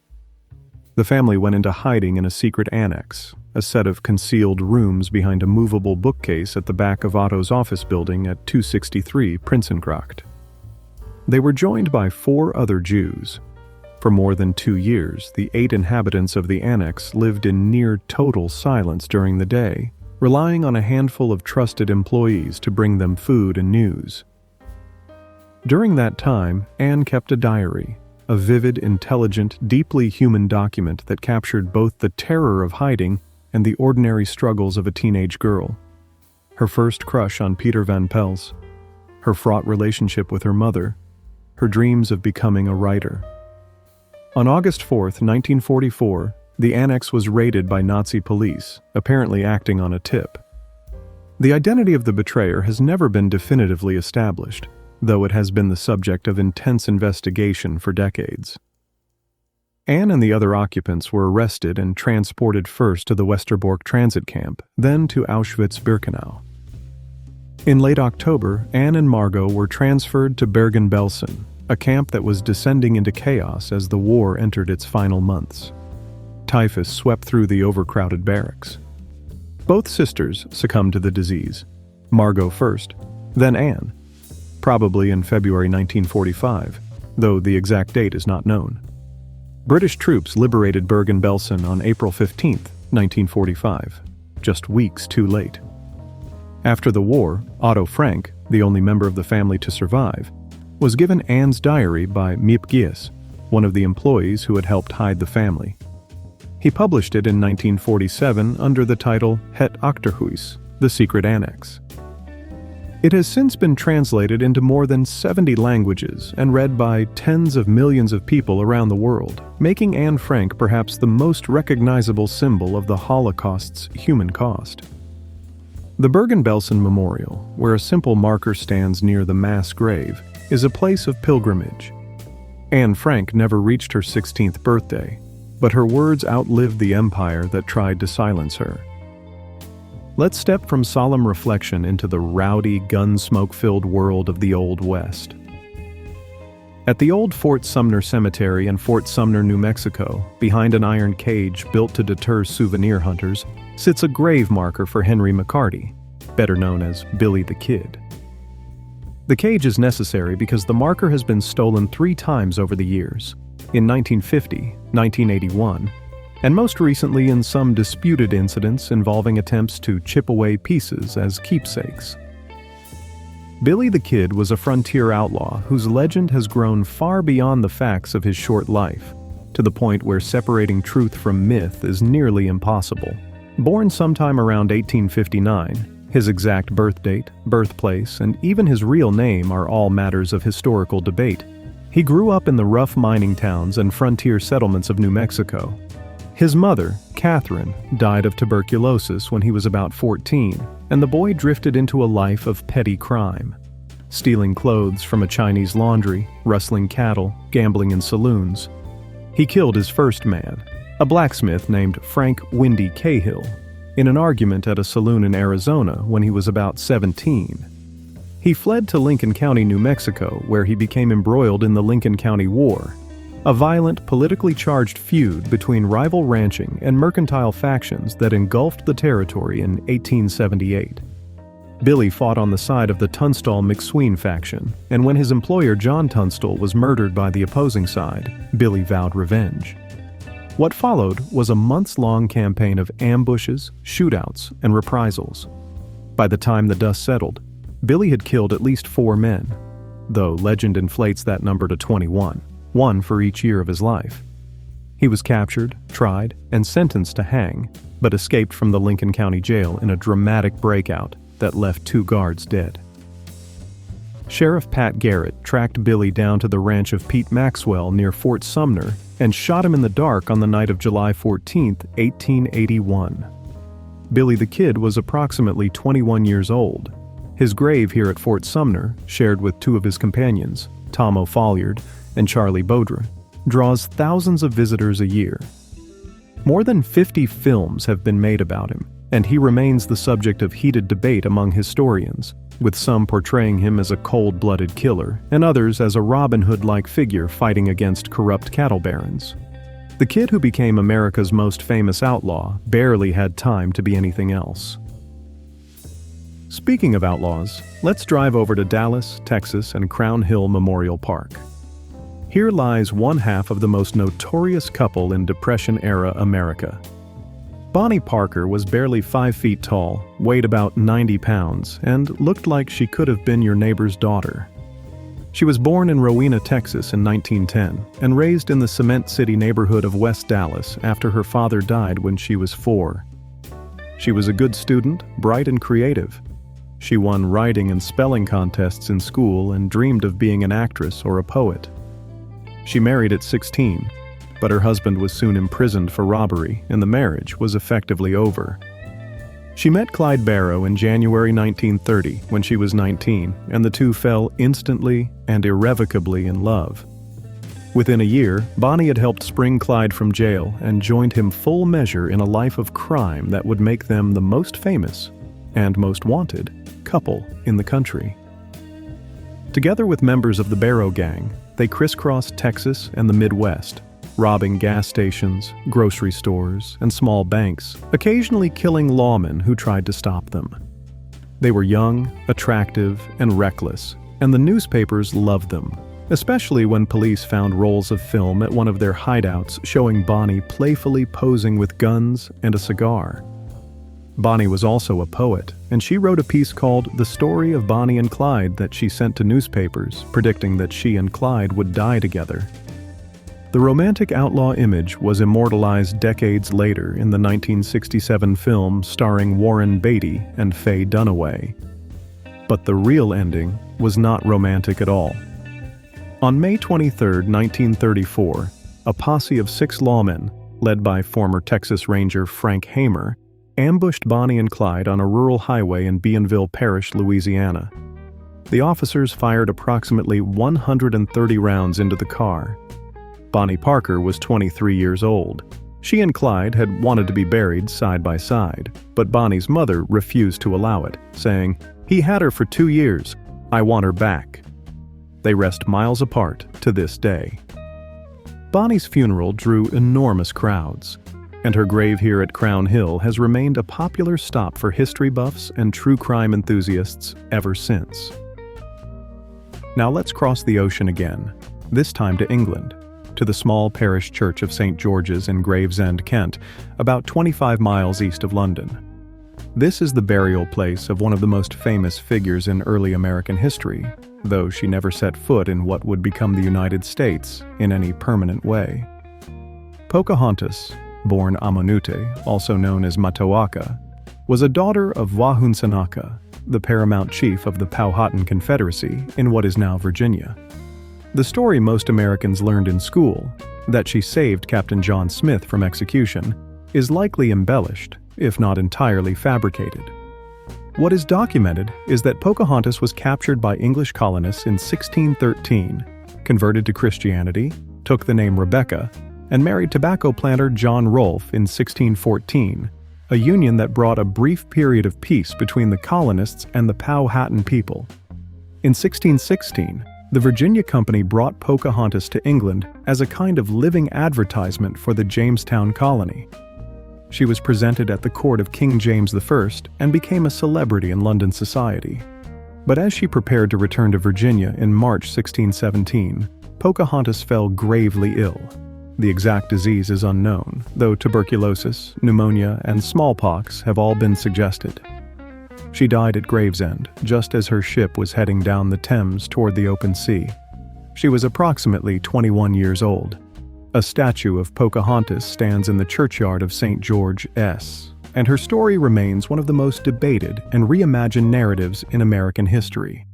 The family went into hiding in a secret annex, a set of concealed rooms behind a movable bookcase at the back of Otto's office building at 263 Prinsengracht. They were joined by 4 other Jews. For more than 2 years, the 8 inhabitants of the annex lived in near total silence during the day, relying on a handful of trusted employees to bring them food and news. During that time, Anne kept a diary, a vivid, intelligent, deeply human document that captured both the terror of hiding and the ordinary struggles of a teenage girl. Her first crush on Peter Van Pels, her fraught relationship with her mother, her dreams of becoming a writer. On August 4, 1944, the annex was raided by Nazi police, apparently acting on a tip. The identity of the betrayer has never been definitively established, though it has been the subject of intense investigation for decades. Anne and the other occupants were arrested and transported first to the Westerbork transit camp, then to Auschwitz-Birkenau. In late October, Anne and Margot were transferred to Bergen-Belsen, a camp that was descending into chaos as the war entered its final months. Typhus swept through the overcrowded barracks. Both sisters succumbed to the disease, Margot first, then Anne, probably in February 1945, though the exact date is not known. British troops liberated Bergen-Belsen on April 15, 1945, just weeks too late. After the war, Otto Frank, the only member of the family to survive, was given Anne's diary by Miep Gies, one of the employees who had helped hide the family. He published it in 1947 under the title Het Achterhuis, The Secret Annex. It has since been translated into more than 70 languages and read by tens of millions of people around the world, making Anne Frank perhaps the most recognizable symbol of the Holocaust's human cost. The Bergen-Belsen Memorial, where a simple marker stands near the mass grave, is a place of pilgrimage. Anne Frank never reached her 16th birthday, but her words outlived the empire that tried to silence her. Let's step from solemn reflection into the rowdy, gun-smoke-filled world of the Old West. At the old Fort Sumner Cemetery in Fort Sumner, New Mexico, behind an iron cage built to deter souvenir hunters, sits a grave marker for Henry McCarty, better known as Billy the Kid. The cage is necessary because the marker has been stolen 3 times over the years, in 1950, 1981, and most recently in some disputed incidents involving attempts to chip away pieces as keepsakes. Billy the Kid was a frontier outlaw whose legend has grown far beyond the facts of his short life, to the point where separating truth from myth is nearly impossible. Born sometime around 1859, his exact birth date, birthplace, and even his real name are all matters of historical debate. He grew up in the rough mining towns and frontier settlements of New Mexico. His mother, Catherine, died of tuberculosis when he was about 14, and the boy drifted into a life of petty crime, stealing clothes from a Chinese laundry, rustling cattle, gambling in saloons. He killed his first man, a blacksmith named Frank Windy Cahill, in an argument at a saloon in Arizona when he was about 17. He fled to Lincoln County, New Mexico, where he became embroiled in the Lincoln County War, a violent, politically charged feud between rival ranching and mercantile factions that engulfed the territory in 1878. Billy fought on the side of the Tunstall-McSween faction, and when his employer John Tunstall was murdered by the opposing side, Billy vowed revenge. What followed was a months-long campaign of ambushes, shootouts, and reprisals. By the time the dust settled, Billy had killed at least 4 men, though legend inflates that number to 21. 1 for each year of his life. He was captured, tried, and sentenced to hang, but escaped from the Lincoln County Jail in a dramatic breakout that left 2 guards dead. Sheriff Pat Garrett tracked Billy down to the ranch of Pete Maxwell near Fort Sumner and shot him in the dark on the night of July 14, 1881. Billy the Kid was approximately 21 years old. His grave here at Fort Sumner, shared with 2 of his companions, Tom O'Folliard and Charlie Baudry, draws thousands of visitors a year. More than 50 films have been made about him, and he remains the subject of heated debate among historians, with some portraying him as a cold-blooded killer and others as a Robin Hood-like figure fighting against corrupt cattle barons. The kid who became America's most famous outlaw barely had time to be anything else. Speaking of outlaws, let's drive over to Dallas, Texas and Crown Hill Memorial Park. Here lies one half of the most notorious couple in Depression-era America. Bonnie Parker was barely 5 feet tall, weighed about 90 pounds, and looked like she could have been your neighbor's daughter. She was born in Rowena, Texas in 1910, and raised in the Cement City neighborhood of West Dallas after her father died when she was 4. She was a good student, bright and creative. She won writing and spelling contests in school and dreamed of being an actress or a poet. She married at 16, but her husband was soon imprisoned for robbery and the marriage was effectively over. She met Clyde Barrow in January 1930 when she was 19, and the two fell instantly and irrevocably in love. Within a year, Bonnie had helped spring Clyde from jail and joined him full measure in a life of crime that would make them the most famous and most wanted couple in the country. Together with members of the Barrow Gang, they crisscrossed Texas and the Midwest, robbing gas stations, grocery stores, and small banks, occasionally killing lawmen who tried to stop them. They were young, attractive, and reckless, and the newspapers loved them, especially when police found rolls of film at one of their hideouts showing Bonnie playfully posing with guns and a cigar. Bonnie was also a poet, and she wrote a piece called The Story of Bonnie and Clyde that she sent to newspapers, predicting that she and Clyde would die together. The romantic outlaw image was immortalized decades later in the 1967 film starring Warren Beatty and Faye Dunaway. But the real ending was not romantic at all. On May 23, 1934, a posse of 6 lawmen, led by former Texas Ranger Frank Hamer, ambushed Bonnie and Clyde on a rural highway in Bienville Parish, Louisiana. The officers fired approximately 130 rounds into the car. Bonnie Parker was 23 years old. She and Clyde had wanted to be buried side by side, but Bonnie's mother refused to allow it, saying, "He had her for 2 years. I want her back." They rest miles apart to this day. Bonnie's funeral drew enormous crowds, and her grave here at Crown Hill has remained a popular stop for history buffs and true crime enthusiasts ever since. Now let's cross the ocean again, this time to England, to the small parish church of St. George's in Gravesend, Kent, about 25 miles east of London. This is the burial place of one of the most famous figures in early American history, though she never set foot in what would become the United States in any permanent way. Pocahontas, born Amonute, also known as Matoaka, was a daughter of Wahunsanaka, the paramount chief of the Powhatan Confederacy in what is now Virginia. The story most Americans learned in school, that she saved Captain John Smith from execution, is likely embellished, if not entirely fabricated. What is documented is that Pocahontas was captured by English colonists in 1613, converted to Christianity, took the name Rebecca, and married tobacco planter John Rolfe in 1614, a union that brought a brief period of peace between the colonists and the Powhatan people. In 1616, the Virginia Company brought Pocahontas to England as a kind of living advertisement for the Jamestown colony. She was presented at the court of King James I and became a celebrity in London society. But as she prepared to return to Virginia in March 1617, Pocahontas fell gravely ill. The exact disease is unknown, though tuberculosis, pneumonia, and smallpox have all been suggested. She died at Gravesend, just as her ship was heading down the Thames toward the open sea. She was approximately 21 years old. A statue of Pocahontas stands in the churchyard of St. George's, and her story remains one of the most debated and reimagined narratives in American history.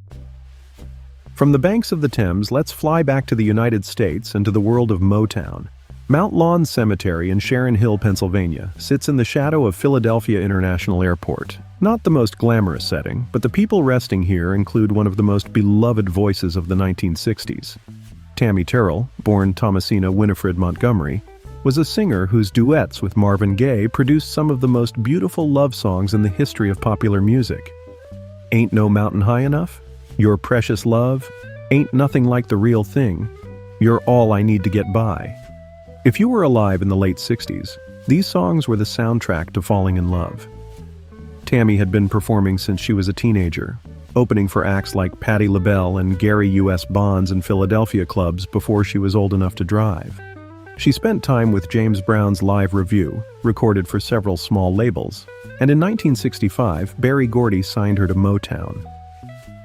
From the banks of the Thames, let's fly back to the United States and to the world of Motown. Mount Lawn Cemetery in Sharon Hill, Pennsylvania, sits in the shadow of Philadelphia International Airport. Not the most glamorous setting, but the people resting here include one of the most beloved voices of the 1960s. Tammy Terrell, born Thomasina Winifred Montgomery, was a singer whose duets with Marvin Gaye produced some of the most beautiful love songs in the history of popular music. Ain't No Mountain High Enough, Your Precious Love, Ain't Nothing Like the Real Thing, You're All I Need to Get By. If you were alive in the late 60s, these songs were the soundtrack to falling in love. Tammy had been performing since she was a teenager, opening for acts like Patti LaBelle and Gary U.S. Bonds in Philadelphia clubs before she was old enough to drive. She spent time with James Brown's Live Review, recorded for several small labels, and in 1965, Berry Gordy signed her to Motown.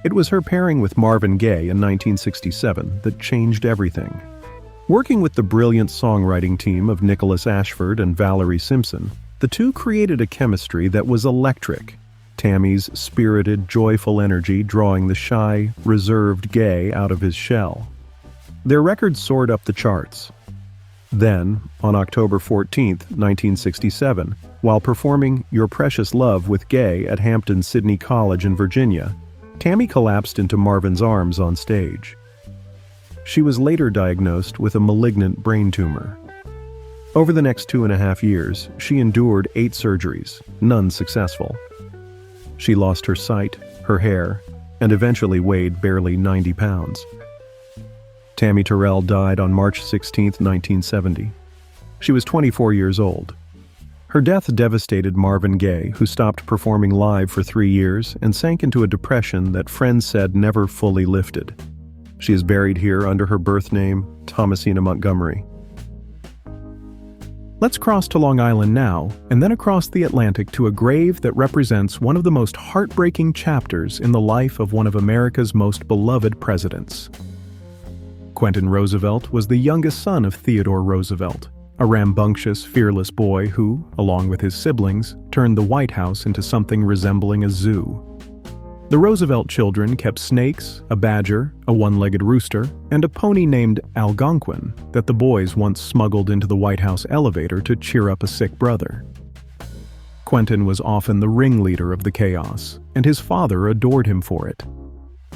It was her pairing with Marvin Gaye in 1967 that changed everything. Working with the brilliant songwriting team of Nicholas Ashford and Valerie Simpson, the two created a chemistry that was electric, Tammy's spirited, joyful energy drawing the shy, reserved Gaye out of his shell. Their record soared up the charts. Then, on October 14, 1967, While performing Your Precious Love with Gay at Hampton-Sydney College in Virginia, Tammy collapsed into Marvin's arms on stage. She was later diagnosed with a malignant brain tumor. Over the next 2.5 years, she endured 8 surgeries, none successful. She lost her sight, her hair, and eventually weighed barely 90 pounds. Tammy Terrell died on March 16, 1970. She was 24 years old. Her death devastated Marvin Gaye, who stopped performing live for 3 years and sank into a depression that friends said never fully lifted. She is buried here under her birth name, Thomasina Montgomery. Let's cross to Long Island now, and then across the Atlantic to a grave that represents one of the most heartbreaking chapters in the life of one of America's most beloved presidents. Quentin Roosevelt was the youngest son of Theodore Roosevelt, a rambunctious, fearless boy who, along with his siblings, turned the White House into something resembling a zoo. The Roosevelt children kept snakes, a badger, a one-legged rooster, and a pony named Algonquin that the boys once smuggled into the White House elevator to cheer up a sick brother. Quentin was often the ringleader of the chaos, and his father adored him for it.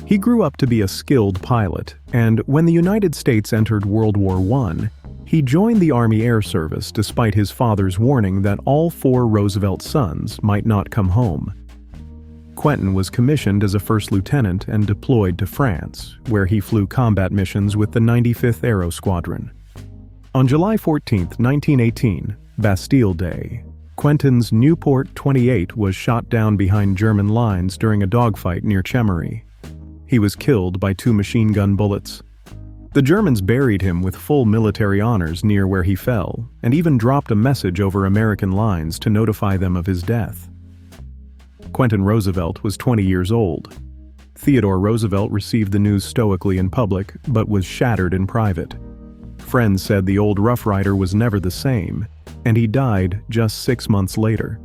He grew up to be a skilled pilot, and when the United States entered World War I, he joined the Army Air Service despite his father's warning that all 4 Roosevelt sons might not come home. Quentin was commissioned as a first lieutenant and deployed to France, where he flew combat missions with the 95th Aero Squadron. On July 14, 1918, Bastille Day, Quentin's Nieuport 28 was shot down behind German lines during a dogfight near Chemery. He was killed by 2 machine gun bullets. The Germans buried him with full military honors near where he fell, and even dropped a message over American lines to notify them of his death. Quentin Roosevelt was 20 years old. Theodore Roosevelt received the news stoically in public, but was shattered in private. Friends said the old Rough Rider was never the same, and he died just 6 months later.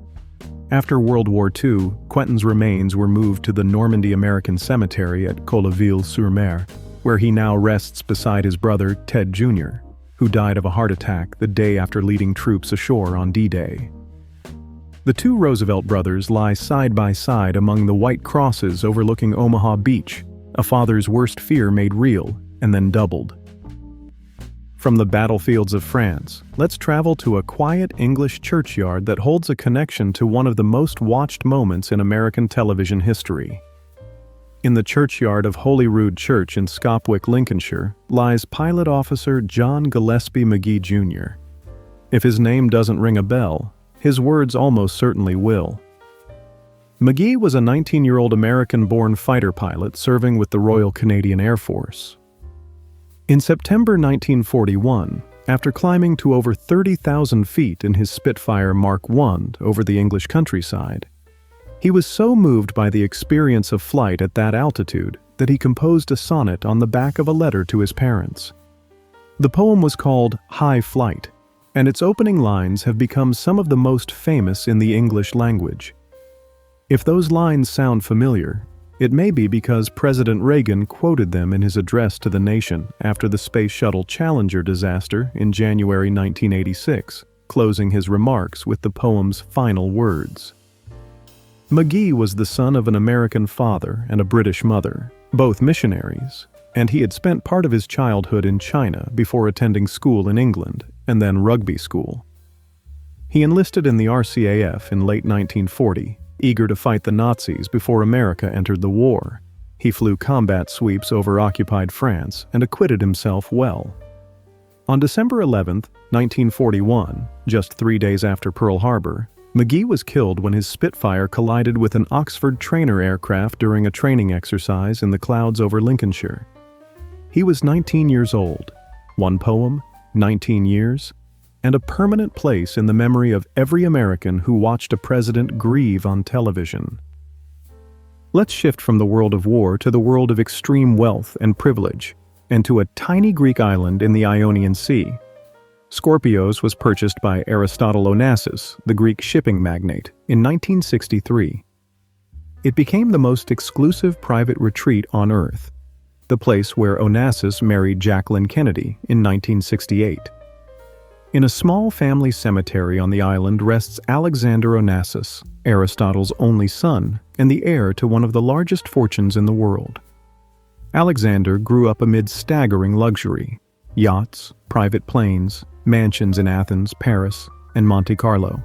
After World War II, Quentin's remains were moved to the Normandy American Cemetery at Colleville-sur-Mer, where he now rests beside his brother Ted Jr., who died of a heart attack the day after leading troops ashore on D-Day. The 2 Roosevelt brothers lie side by side among the white crosses overlooking Omaha Beach, a father's worst fear made real and then doubled. From the battlefields of France, let's travel to a quiet English churchyard that holds a connection to one of the most watched moments in American television history. In the churchyard of Holyrood Church in Scopwick, Lincolnshire, lies Pilot Officer John Gillespie McGee Jr. If his name doesn't ring a bell, his words almost certainly will. McGee was a 19-year-old American-born fighter pilot serving with the Royal Canadian Air Force. In September 1941, after climbing to over 30,000 feet in his Spitfire Mark I over the English countryside, he was so moved by the experience of flight at that altitude that he composed a sonnet on the back of a letter to his parents. The poem was called High Flight, and its opening lines have become some of the most famous in the English language. If those lines sound familiar, it may be because President Reagan quoted them in his address to the nation after the Space Shuttle Challenger disaster in January 1986, closing his remarks with the poem's final words. McGee was the son of an American father and a British mother, both missionaries, and he had spent part of his childhood in China before attending school in England and then rugby school. He enlisted in the RCAF in late 1940, eager to fight the Nazis before America entered the war. He flew combat sweeps over occupied France and acquitted himself well. On December 11, 1941, just 3 days after Pearl Harbor, McGee was killed when his Spitfire collided with an Oxford trainer aircraft during a training exercise in the clouds over Lincolnshire. He was 19 years old. One poem, 19 years, and a permanent place in the memory of every American who watched a president grieve on television. Let's shift from the world of war to the world of extreme wealth and privilege, and to a tiny Greek island in the Ionian Sea. Scorpios was purchased by Aristotle Onassis, the Greek shipping magnate, in 1963. It became the most exclusive private retreat on Earth, the place where Onassis married Jacqueline Kennedy in 1968. In a small family cemetery on the island rests Alexander Onassis, Aristotle's only son and the heir to one of the largest fortunes in the world. Alexander grew up amid staggering luxury: yachts, private planes, mansions in Athens, Paris, and Monte Carlo.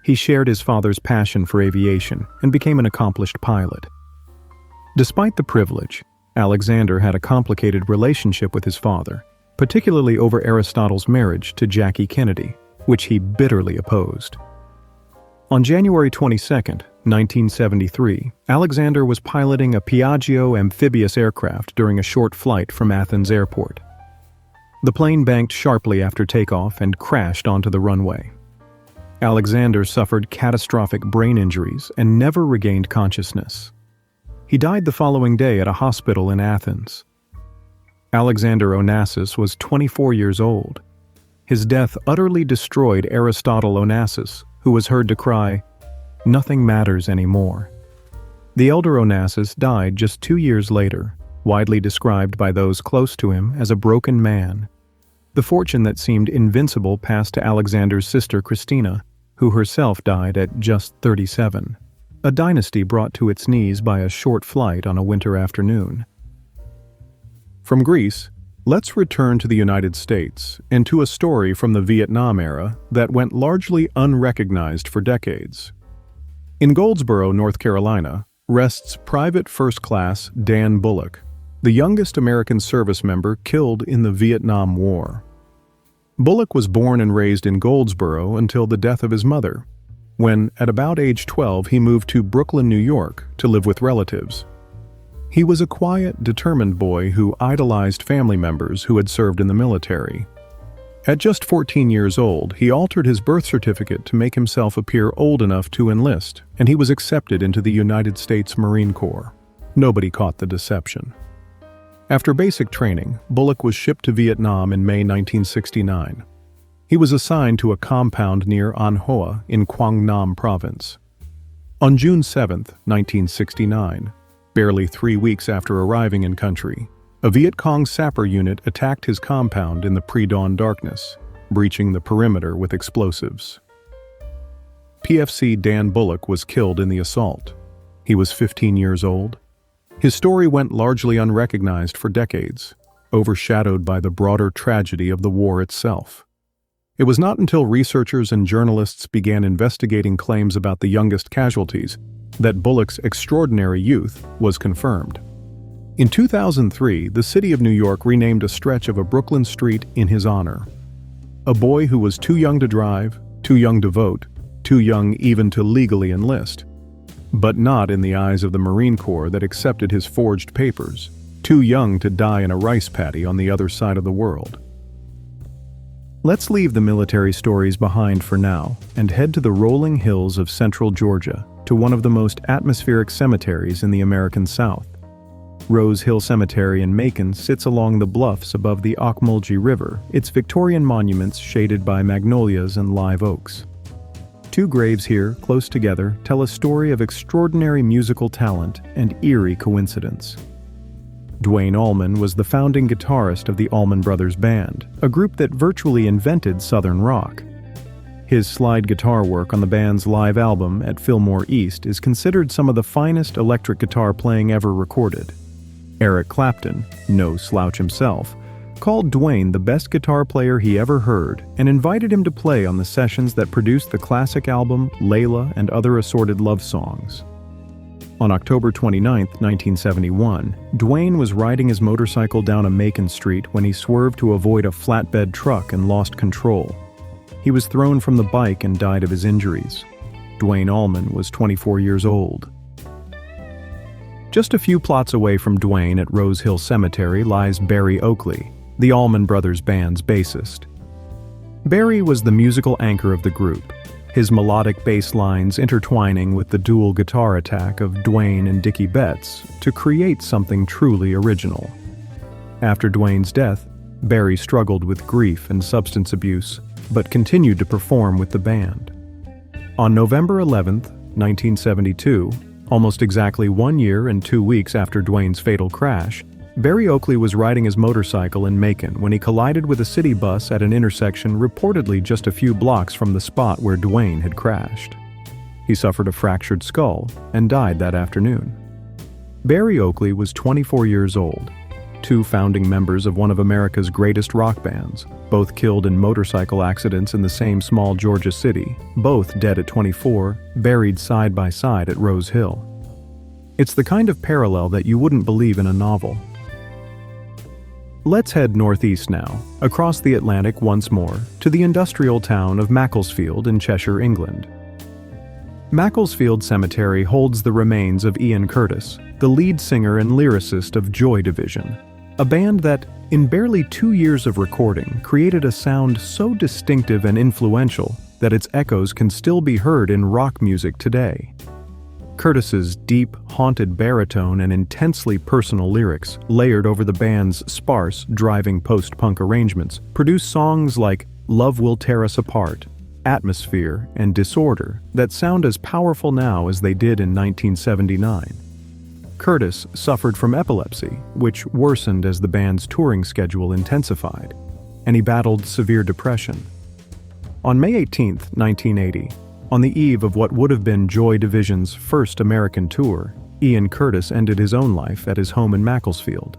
He shared his father's passion for aviation and became an accomplished pilot. Despite the privilege, Alexander had a complicated relationship with his father, particularly over Aristotle's marriage to Jackie Kennedy, which he bitterly opposed. On January 22, 1973, Alexander was piloting a Piaggio amphibious aircraft during a short flight from Athens Airport. The plane banked sharply after takeoff and crashed onto the runway. Alexander suffered catastrophic brain injuries and never regained consciousness. He died the following day at a hospital in Athens. Alexander Onassis was 24 years old. His death utterly destroyed Aristotle Onassis, who was heard to cry, "Nothing matters anymore." The elder Onassis died just 2 years later, widely described by those close to him as a broken man. The fortune that seemed invincible passed to Alexander's sister Christina, who herself died at just 37, a dynasty brought to its knees by a short flight on a winter afternoon. From Greece, let's return to the United States and to a story from the Vietnam era that went largely unrecognized for decades. In Goldsboro, North Carolina, rests Private First Class Dan Bullock, the youngest American service member killed in the Vietnam War. Bullock was born and raised in Goldsboro until the death of his mother, when, at about age 12, he moved to Brooklyn, New York, to live with relatives. He was a quiet, determined boy who idolized family members who had served in the military. At just 14 years old, he altered his birth certificate to make himself appear old enough to enlist, and he was accepted into the United States Marine Corps. Nobody caught the deception. After basic training, Bullock was shipped to Vietnam in May 1969. He was assigned to a compound near An Hoa in Quang Nam Province. On June 7, 1969, barely 3 weeks after arriving in country, a Viet Cong sapper unit attacked his compound in the pre-dawn darkness, breaching the perimeter with explosives. PFC Dan Bullock was killed in the assault. He was 15 years old. His story went largely unrecognized for decades, overshadowed by the broader tragedy of the war itself. It was not until researchers and journalists began investigating claims about the youngest casualties that Bullock's extraordinary youth was confirmed. In 2003, the city of New York renamed a stretch of a Brooklyn street in his honor. A boy who was too young to drive, too young to vote, too young even to legally enlist, but not in the eyes of the Marine Corps that accepted his forged papers, too young to die in a rice paddy on the other side of the world. Let's leave the military stories behind for now and head to the rolling hills of central Georgia, to one of the most atmospheric cemeteries in the American South. Rose Hill Cemetery in Macon sits along the bluffs above the Ocmulgee River, its Victorian monuments shaded by magnolias and live oaks. Two graves here, close together, tell a story of extraordinary musical talent and eerie coincidence. Duane Allman was the founding guitarist of the Allman Brothers Band, a group that virtually invented Southern rock. His slide guitar work on the band's live album at Fillmore East is considered some of the finest electric guitar playing ever recorded. Eric Clapton, no slouch himself, called Duane the best guitar player he ever heard and invited him to play on the sessions that produced the classic album Layla and Other Assorted Love Songs. On October 29, 1971, Duane was riding his motorcycle down a Macon street when he swerved to avoid a flatbed truck and lost control. He was thrown from the bike and died of his injuries. Duane Allman was 24 years old. Just a few plots away from Duane at Rose Hill Cemetery lies Barry Oakley, the Allman Brothers Band's bassist. Barry was the musical anchor of the group, his melodic bass lines intertwining with the dual guitar attack of Duane and Dickie Betts to create something truly original. After Duane's death, Barry struggled with grief and substance abuse, but continued to perform with the band. On November 11, 1972, almost exactly 1 year and 2 weeks after Duane's fatal crash, Barry Oakley was riding his motorcycle in Macon when he collided with a city bus at an intersection reportedly just a few blocks from the spot where Dwayne had crashed. He suffered a fractured skull and died that afternoon. Barry Oakley was 24 years old, two founding members of one of America's greatest rock bands, both killed in motorcycle accidents in the same small Georgia city, both dead at 24, buried side by side at Rose Hill. It's the kind of parallel that you wouldn't believe in a novel. Let's head northeast now, across the Atlantic once more, to the industrial town of Macclesfield in Cheshire, England. Macclesfield Cemetery holds the remains of Ian Curtis, the lead singer and lyricist of Joy Division, a band that, in barely 2 years of recording, created a sound so distinctive and influential that its echoes can still be heard in rock music today. Curtis's deep, haunted baritone and intensely personal lyrics, layered over the band's sparse, driving post-punk arrangements, produced songs like Love Will Tear Us Apart, Atmosphere, and Disorder that sound as powerful now as they did in 1979. Curtis suffered from epilepsy, which worsened as the band's touring schedule intensified, and he battled severe depression. On May 18, 1980, on the eve of what would have been Joy Division's first American tour, Ian Curtis ended his own life at his home in Macclesfield.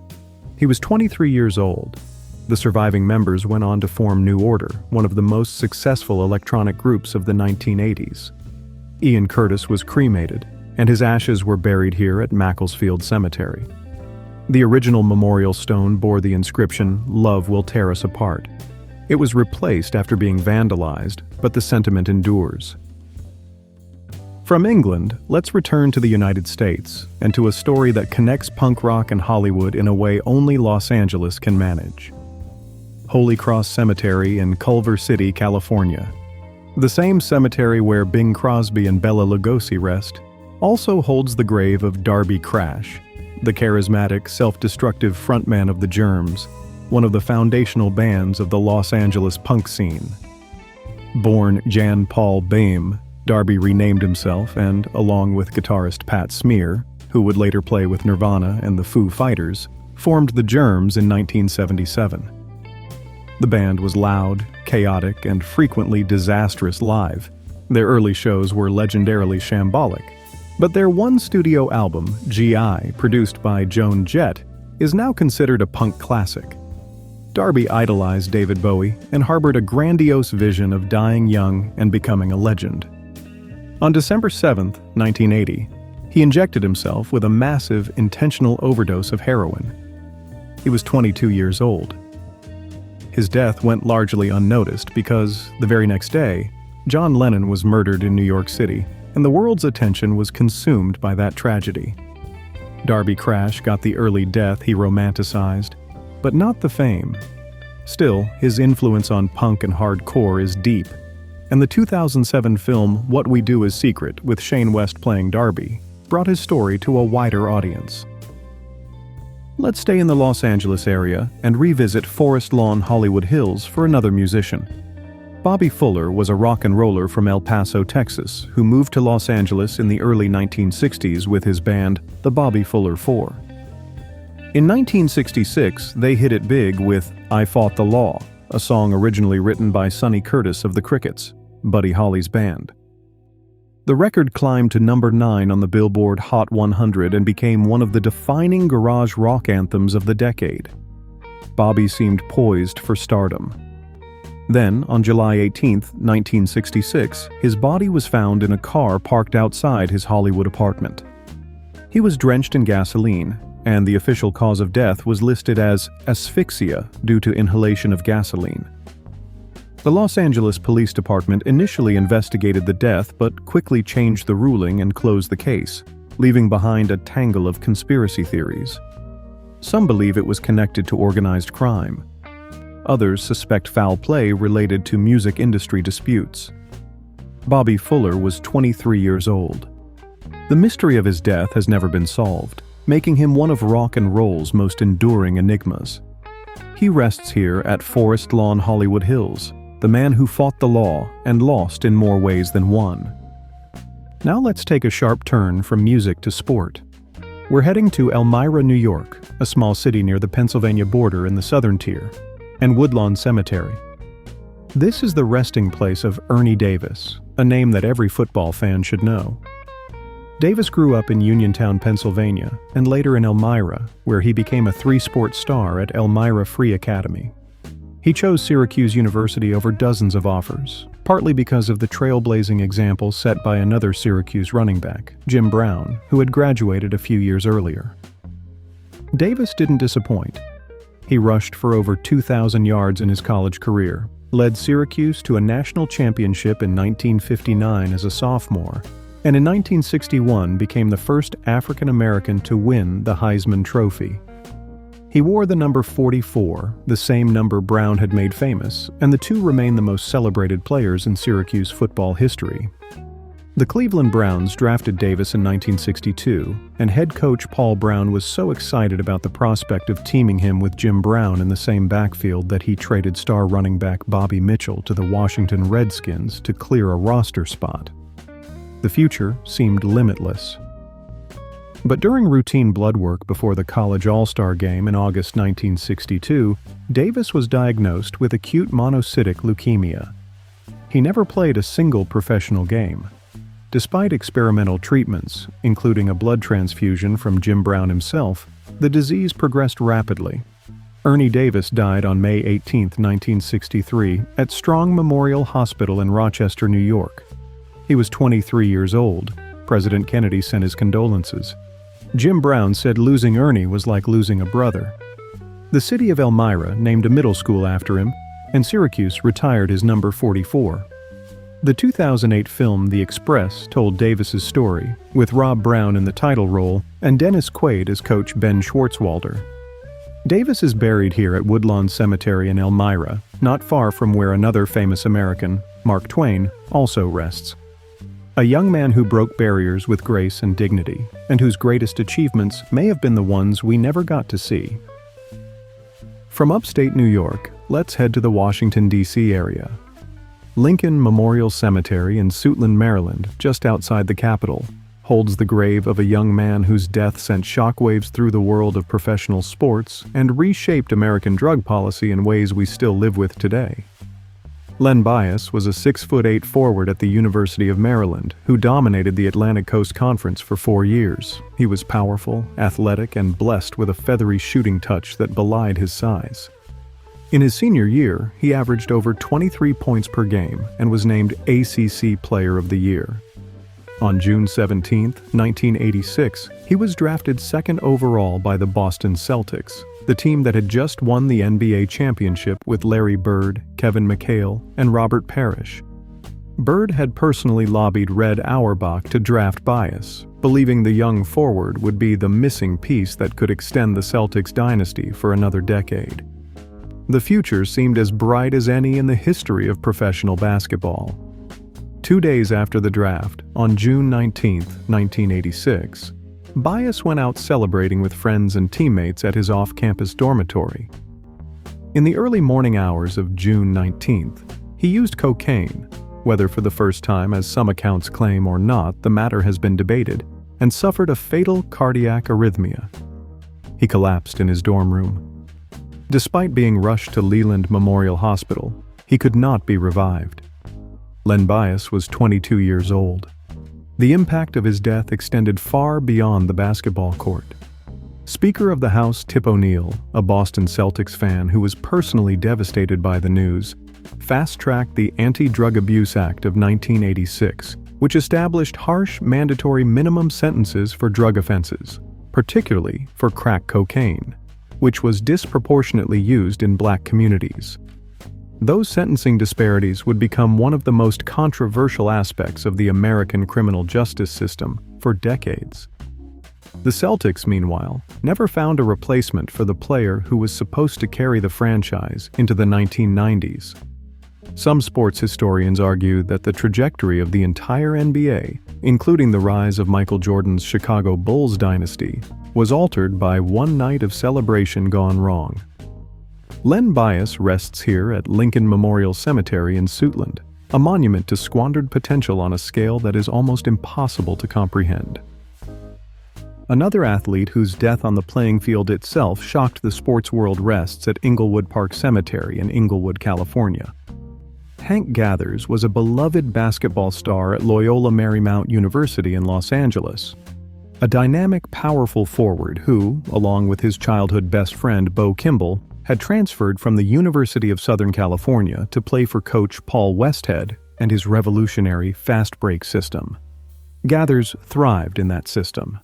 He was 23 years old. The surviving members went on to form New Order, one of the most successful electronic groups of the 1980s. Ian Curtis was cremated, and his ashes were buried here at Macclesfield Cemetery. The original memorial stone bore the inscription, "Love Will Tear Us Apart." It was replaced after being vandalized, but the sentiment endures. From England, let's return to the United States, and to a story that connects punk rock and Hollywood in a way only Los Angeles can manage. Holy Cross Cemetery in Culver City, California. The same cemetery where Bing Crosby and Bela Lugosi rest, also holds the grave of Darby Crash, the charismatic, self-destructive frontman of the Germs, one of the foundational bands of the Los Angeles punk scene. Born Jan Paul Boehm, Darby renamed himself and, along with guitarist Pat Smear, who would later play with Nirvana and the Foo Fighters, formed the Germs in 1977. The band was loud, chaotic, and frequently disastrous live. Their early shows were legendarily shambolic, but their one studio album, G.I., produced by Joan Jett, is now considered a punk classic. Darby idolized David Bowie and harbored a grandiose vision of dying young and becoming a legend. On December 7, 1980, he injected himself with a massive, intentional overdose of heroin. He was 22 years old. His death went largely unnoticed because, the very next day, John Lennon was murdered in New York City, and the world's attention was consumed by that tragedy. Darby Crash got the early death he romanticized, but not the fame. Still, his influence on punk and hardcore is deep, and the 2007 film What We Do Is Secret, with Shane West playing Darby, brought his story to a wider audience. Let's stay in the Los Angeles area and revisit Forest Lawn Hollywood Hills for another musician. Bobby Fuller was a rock and roller from El Paso, Texas, who moved to Los Angeles in the early 1960s with his band, the Bobby Fuller Four. In 1966, they hit it big with I Fought the Law, a song originally written by Sonny Curtis of the Crickets, Buddy Holly's band. The record climbed to number 9 on the Billboard Hot 100 and became one of the defining garage rock anthems of the decade. Bobby seemed poised for stardom. Then, on July 18, 1966, his body was found in a car parked outside his Hollywood apartment. He was drenched in gasoline, and the official cause of death was listed as asphyxia due to inhalation of gasoline. The Los Angeles Police Department initially investigated the death but quickly changed the ruling and closed the case, leaving behind a tangle of conspiracy theories. Some believe it was connected to organized crime. Others suspect foul play related to music industry disputes. Bobby Fuller was 23 years old. The mystery of his death has never been solved, making him one of rock and roll's most enduring enigmas. He rests here at Forest Lawn Hollywood Hills, the man who fought the law and lost in more ways than one. Now let's take a sharp turn from music to sport. We're heading to Elmira, New York, a small city near the Pennsylvania border in the southern tier, and Woodlawn Cemetery. This is the resting place of Ernie Davis, a name that every football fan should know. Davis grew up in Uniontown, Pennsylvania, and later in Elmira, where he became a three-sport star at Elmira Free Academy. He chose Syracuse University over dozens of offers, partly because of the trailblazing example set by another Syracuse running back, Jim Brown, who had graduated a few years earlier. Davis didn't disappoint. He rushed for over 2,000 yards in his college career, led Syracuse to a national championship in 1959 as a sophomore, and in 1961 became the first African American to win the Heisman Trophy. He wore the number 44, the same number Brown had made famous, and the two remain the most celebrated players in Syracuse football history. The Cleveland Browns drafted Davis in 1962, and head coach Paul Brown was so excited about the prospect of teaming him with Jim Brown in the same backfield that he traded star running back Bobby Mitchell to the Washington Redskins to clear a roster spot. The future seemed limitless. But during routine blood work before the college All-Star game in August 1962, Davis was diagnosed with acute monocytic leukemia. He never played a single professional game. Despite experimental treatments, including a blood transfusion from Jim Brown himself, the disease progressed rapidly. Ernie Davis died on May 18, 1963, at Strong Memorial Hospital in Rochester, New York. He was 23 years old. President Kennedy sent his condolences. Jim Brown said losing Ernie was like losing a brother. The city of Elmira named a middle school after him, and Syracuse retired his number 44. The 2008 film The Express told Davis's story, with Rob Brown in the title role and Dennis Quaid as coach Ben Schwartzwalder. Davis is buried here at Woodlawn Cemetery in Elmira, not far from where another famous American, Mark Twain, also rests. A young man who broke barriers with grace and dignity, and whose greatest achievements may have been the ones we never got to see. From upstate New York, let's head to the Washington, D.C. area. Lincoln Memorial Cemetery in Suitland, Maryland, just outside the capital, holds the grave of a young man whose death sent shockwaves through the world of professional sports and reshaped American drug policy in ways we still live with today. Len Bias was a 6'8" forward at the University of Maryland who dominated the Atlantic Coast Conference for 4 years. He was powerful, athletic, and blessed with a feathery shooting touch that belied his size. In his senior year, he averaged over 23 points per game and was named ACC Player of the Year. On June 17, 1986, he was drafted second overall by the Boston Celtics, the team that had just won the NBA championship with Larry Bird, Kevin McHale, and Robert Parrish. Bird had personally lobbied Red Auerbach to draft Bias, believing the young forward would be the missing piece that could extend the Celtics dynasty for another decade. The future seemed as bright as any in the history of professional basketball. 2 days after the draft, on June 19, 1986, Bias went out celebrating with friends and teammates at his off-campus dormitory. In the early morning hours of June 19th, he used cocaine, whether for the first time as some accounts claim or not, the matter has been debated, and suffered a fatal cardiac arrhythmia. He collapsed in his dorm room. Despite being rushed to Leland Memorial Hospital, he could not be revived. Len Bias was 22 years old. The impact of his death extended far beyond the basketball court. Speaker of the House Tip O'Neill, a Boston Celtics fan who was personally devastated by the news, fast-tracked the Anti-Drug Abuse Act of 1986, which established harsh mandatory minimum sentences for drug offenses, particularly for crack cocaine, which was disproportionately used in black communities. Those sentencing disparities would become one of the most controversial aspects of the American criminal justice system for decades. The Celtics, meanwhile, never found a replacement for the player who was supposed to carry the franchise into the 1990s. Some sports historians argue that the trajectory of the entire NBA, including the rise of Michael Jordan's Chicago Bulls dynasty, was altered by one night of celebration gone wrong. Len Bias rests here at Lincoln Memorial Cemetery in Suitland, a monument to squandered potential on a scale that is almost impossible to comprehend. another athlete whose death on the playing field itself shocked the sports world rests at Inglewood Park Cemetery in Inglewood, California. Hank Gathers was a beloved basketball star at Loyola Marymount University in Los Angeles. A dynamic, powerful forward who, along with his childhood best friend Bo Kimble, had transferred from the University of Southern California to play for coach Paul Westhead and his revolutionary fast break system. Gathers thrived in that system.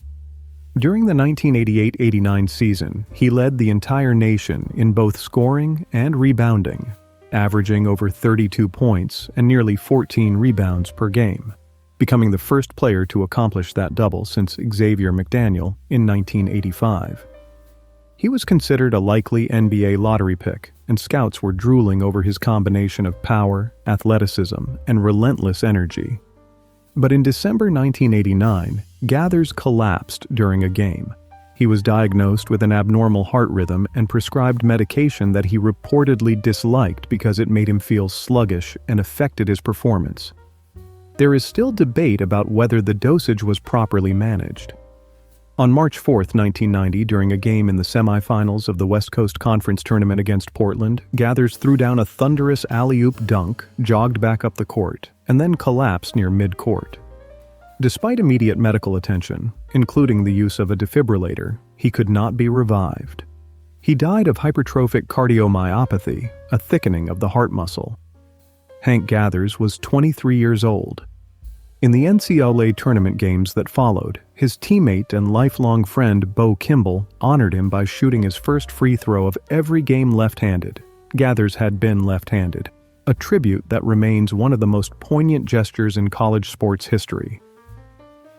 During the 1988-89 season, he led the entire nation in both scoring and rebounding, averaging over 32 points and nearly 14 rebounds per game, becoming the first player to accomplish that double since Xavier McDaniel in 1985. He was considered a likely NBA lottery pick, and scouts were drooling over his combination of power, athleticism, and relentless energy. But in December 1989, Gathers collapsed during a game. He was diagnosed with an abnormal heart rhythm and prescribed medication that he reportedly disliked because it made him feel sluggish and affected his performance. There is still debate about whether the dosage was properly managed. On March 4, 1990, during a game in the semifinals of the West Coast Conference Tournament against Portland, Gathers threw down a thunderous alley-oop dunk, jogged back up the court, and then collapsed near mid-court. Despite immediate medical attention, including the use of a defibrillator, he could not be revived. He died of hypertrophic cardiomyopathy, a thickening of the heart muscle. Hank Gathers was 23 years old. In the NCAA tournament games that followed, his teammate and lifelong friend Bo Kimble honored him by shooting his first free throw of every game left-handed. Gathers had been left-handed, a tribute that remains one of the most poignant gestures in college sports history.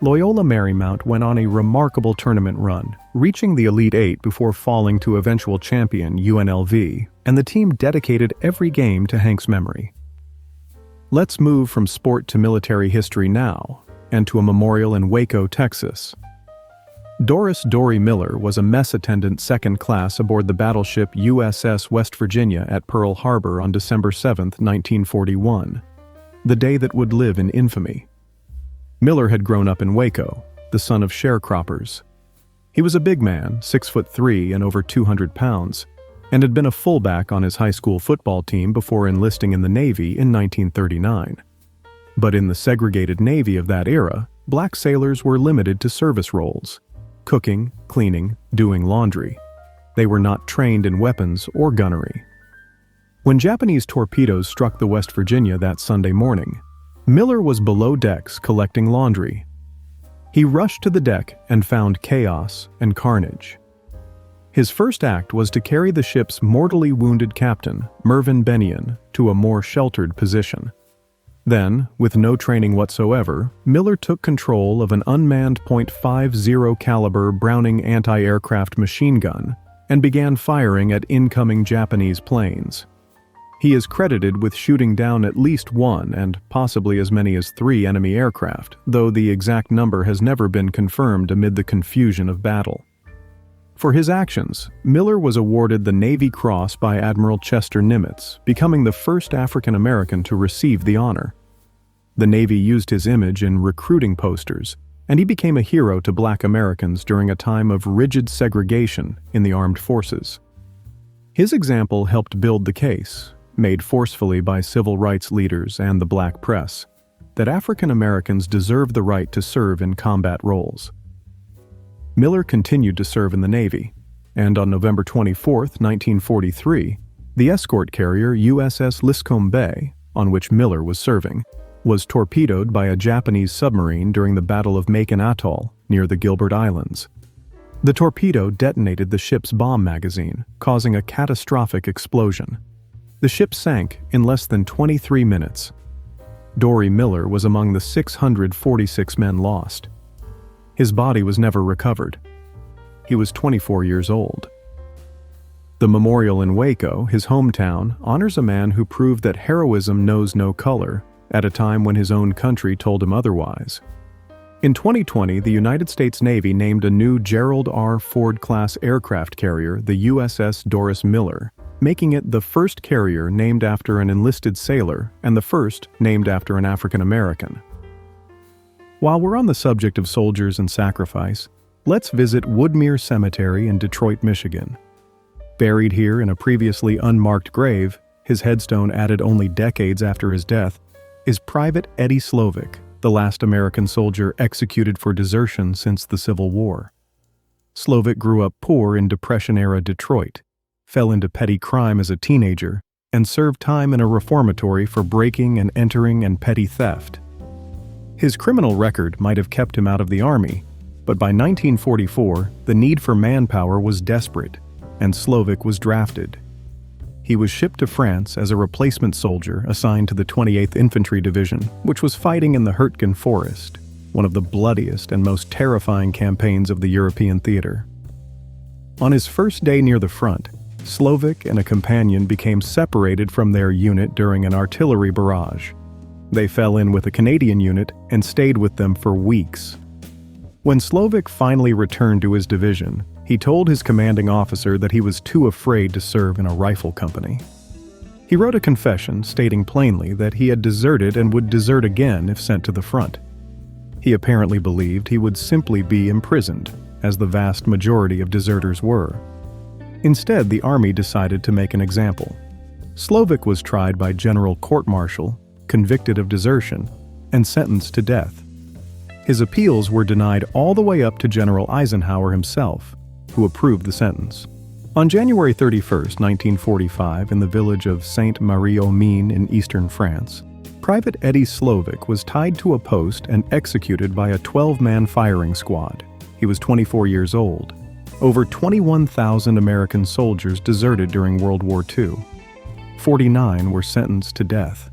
Loyola Marymount went on a remarkable tournament run, reaching the Elite Eight before falling to eventual champion UNLV, and the team dedicated every game to Hank's memory. Let's move from sport to military history now, and to a memorial in Waco, Texas. Doris "Dory" Miller was a mess attendant second class aboard the battleship USS West Virginia at Pearl Harbor on December 7, 1941, the day that would live in infamy. Miller had grown up in Waco, the son of sharecroppers. He was a big man, 6'3" and over 200 pounds, and had been a fullback on his high school football team before enlisting in the Navy in 1939. But in the segregated Navy of that era, black sailors were limited to service roles: cooking, cleaning, doing laundry. They were not trained in weapons or gunnery. When Japanese torpedoes struck the West Virginia that Sunday morning, Miller was below decks collecting laundry. He rushed to the deck and found chaos and carnage. His first act was to carry the ship's mortally wounded captain, Mervyn Bennion, to a more sheltered position. Then, with no training whatsoever, Miller took control of an unmanned .50 caliber Browning anti-aircraft machine gun and began firing at incoming Japanese planes. He is credited with shooting down at least one and possibly as many as 3 enemy aircraft, though the exact number has never been confirmed amid the confusion of battle. For his actions, Miller was awarded the Navy Cross by Admiral Chester Nimitz, becoming the first African American to receive the honor. The Navy used his image in recruiting posters, and he became a hero to black Americans during a time of rigid segregation in the armed forces. His example helped build the case, made forcefully by civil rights leaders and the black press, that African Americans deserve the right to serve in combat roles. Miller continued to serve in the Navy, and on November 24, 1943, the escort carrier USS Liscombe Bay, on which Miller was serving, was torpedoed by a Japanese submarine during the Battle of Macon Atoll near the Gilbert Islands. The torpedo detonated the ship's bomb magazine, causing a catastrophic explosion. The ship sank in less than 23 minutes. Dory Miller was among the 646 men lost. His body was never recovered. He was 24 years old. The memorial in Waco, his hometown, honors a man who proved that heroism knows no color at a time when his own country told him otherwise. In 2020, the United States Navy named a new Gerald R. Ford-class aircraft carrier the USS Doris Miller, making it the first carrier named after an enlisted sailor and the first named after an African American. While we're on the subject of soldiers and sacrifice, Let's visit Woodmere Cemetery in Detroit, Michigan. Buried here in a previously unmarked grave, his headstone added only decades after his death, is Private Eddie Slovic, the last American soldier executed for desertion since the Civil War. Slovic grew up poor in Depression-era Detroit, fell into petty crime as a teenager, and served time in a reformatory for breaking and entering and petty theft. His criminal record might have kept him out of the Army, but by 1944, the need for manpower was desperate, and Slovic was drafted. He was shipped to France as a replacement soldier assigned to the 28th Infantry Division, which was fighting in the Hurtgen Forest, one of the bloodiest and most terrifying campaigns of the European theater. On his first day near the front, Slovic and a companion became separated from their unit during an artillery barrage. They fell in with a Canadian unit and stayed with them for weeks. When Slovic finally returned to his division, he told his commanding officer that he was too afraid to serve in a rifle company. He wrote a confession stating plainly that he had deserted and would desert again if sent to the front. He apparently believed he would simply be imprisoned, as the vast majority of deserters were. Instead, the Army decided to make an example. Slovic was tried by general court-martial, convicted of desertion, and sentenced to death. His appeals were denied all the way up to General Eisenhower himself, who approved the sentence. On January 31, 1945, in the village of Sainte-Marie-aux-Mines in eastern France, Private Eddie Slovic was tied to a post and executed by a 12-man firing squad. He was 24 years old. Over 21,000 American soldiers deserted during World War II. 49 were sentenced to death.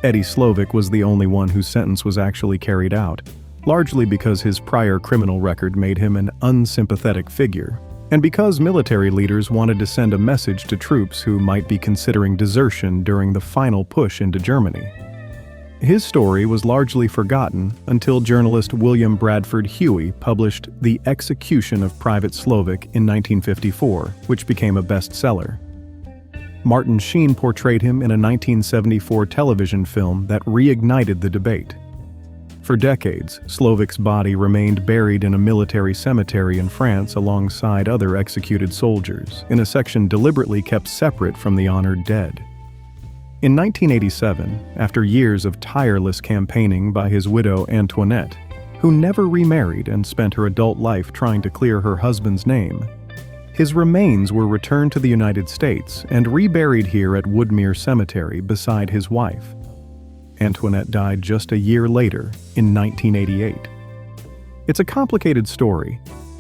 Eddie Slovic was the only one whose sentence was actually carried out, largely because his prior criminal record made him an unsympathetic figure, and because military leaders wanted to send a message to troops who might be considering desertion during the final push into Germany. His story was largely forgotten until journalist William Bradford Huey published The Execution of Private Slovic in 1954, which became a bestseller. Martin Sheen portrayed him in a 1974 television film that reignited the debate. For decades, Slovic's body remained buried in a military cemetery in France alongside other executed soldiers, in a section deliberately kept separate from the honored dead. In 1987, after years of tireless campaigning by his widow Antoinette, who never remarried and spent her adult life trying to clear her husband's name, his remains were returned to the United States and reburied here at Woodmere Cemetery beside his wife. Antoinette died just a year later, in 1988. It's a complicated story.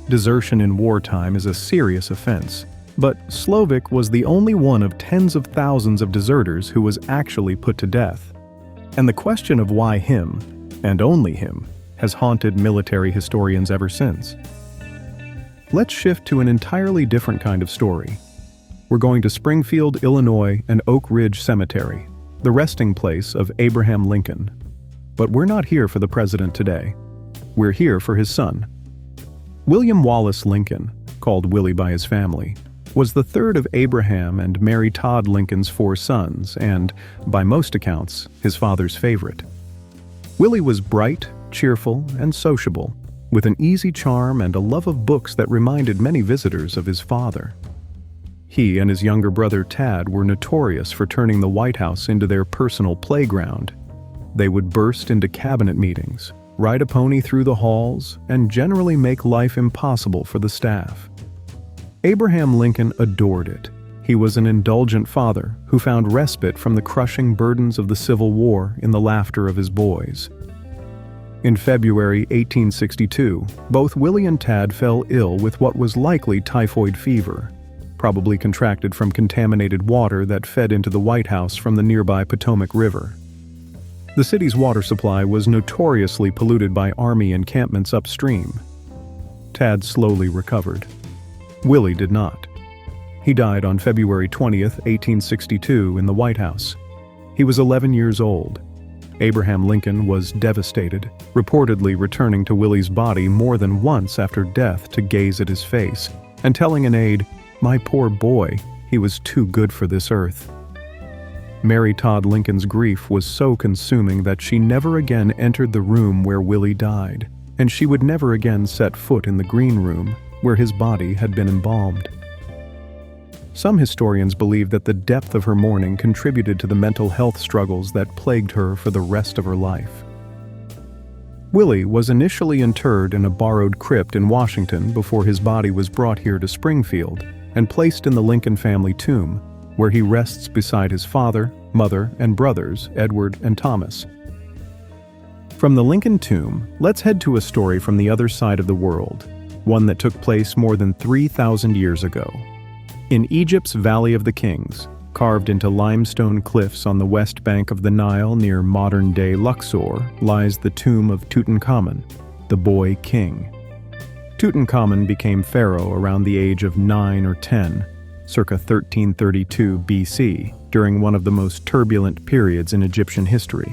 Desertion in wartime is a serious offense, but Slovic was the only one of tens of thousands of deserters who was actually put to death. And the question of why him, and only him, has haunted military historians ever since. Let's shift to an entirely different kind of story. We're going to Springfield, Illinois, and Oak Ridge Cemetery, the resting place of Abraham Lincoln. But we're not here for the president today. We're here for his son. William Wallace Lincoln, called Willie by his family, was the third of Abraham and Mary Todd Lincoln's 4 sons and, by most accounts, his father's favorite. Willie was bright, cheerful, and sociable, with an easy charm and a love of books that reminded many visitors of his father. He and his younger brother Tad were notorious for turning the White House into their personal playground. They would burst into cabinet meetings, ride a pony through the halls, and generally make life impossible for the staff. Abraham Lincoln adored it. He was an indulgent father who found respite from the crushing burdens of the Civil War in the laughter of his boys. In February 1862, both Willie and Tad fell ill with what was likely typhoid fever, probably contracted from contaminated water that fed into the White House from the nearby Potomac River. The city's water supply was notoriously polluted by Army encampments upstream. Tad slowly recovered. Willie did not. He died on February 20th, 1862, in the White House. He was 11 years old. Abraham Lincoln was devastated, reportedly returning to Willie's body more than once after death to gaze at his face, and telling an aide, "My poor boy, he was too good for this earth." Mary Todd Lincoln's grief was so consuming that she never again entered the room where Willie died, and she would never again set foot in the green room where his body had been embalmed. Some historians believe that the depth of her mourning contributed to the mental health struggles that plagued her for the rest of her life. Willie was initially interred in a borrowed crypt in Washington before his body was brought here to Springfield and placed in the Lincoln family tomb, where he rests beside his father, mother, and brothers, Edward and Thomas. From the Lincoln tomb, let's head to a story from the other side of the world, one that took place more than 3,000 years ago. In Egypt's Valley of the Kings, carved into limestone cliffs on the west bank of the Nile near modern-day Luxor, lies the tomb of Tutankhamun, the boy king. Tutankhamun became pharaoh around the age of 9 or 10, circa 1332 BC, during one of the most turbulent periods in Egyptian history.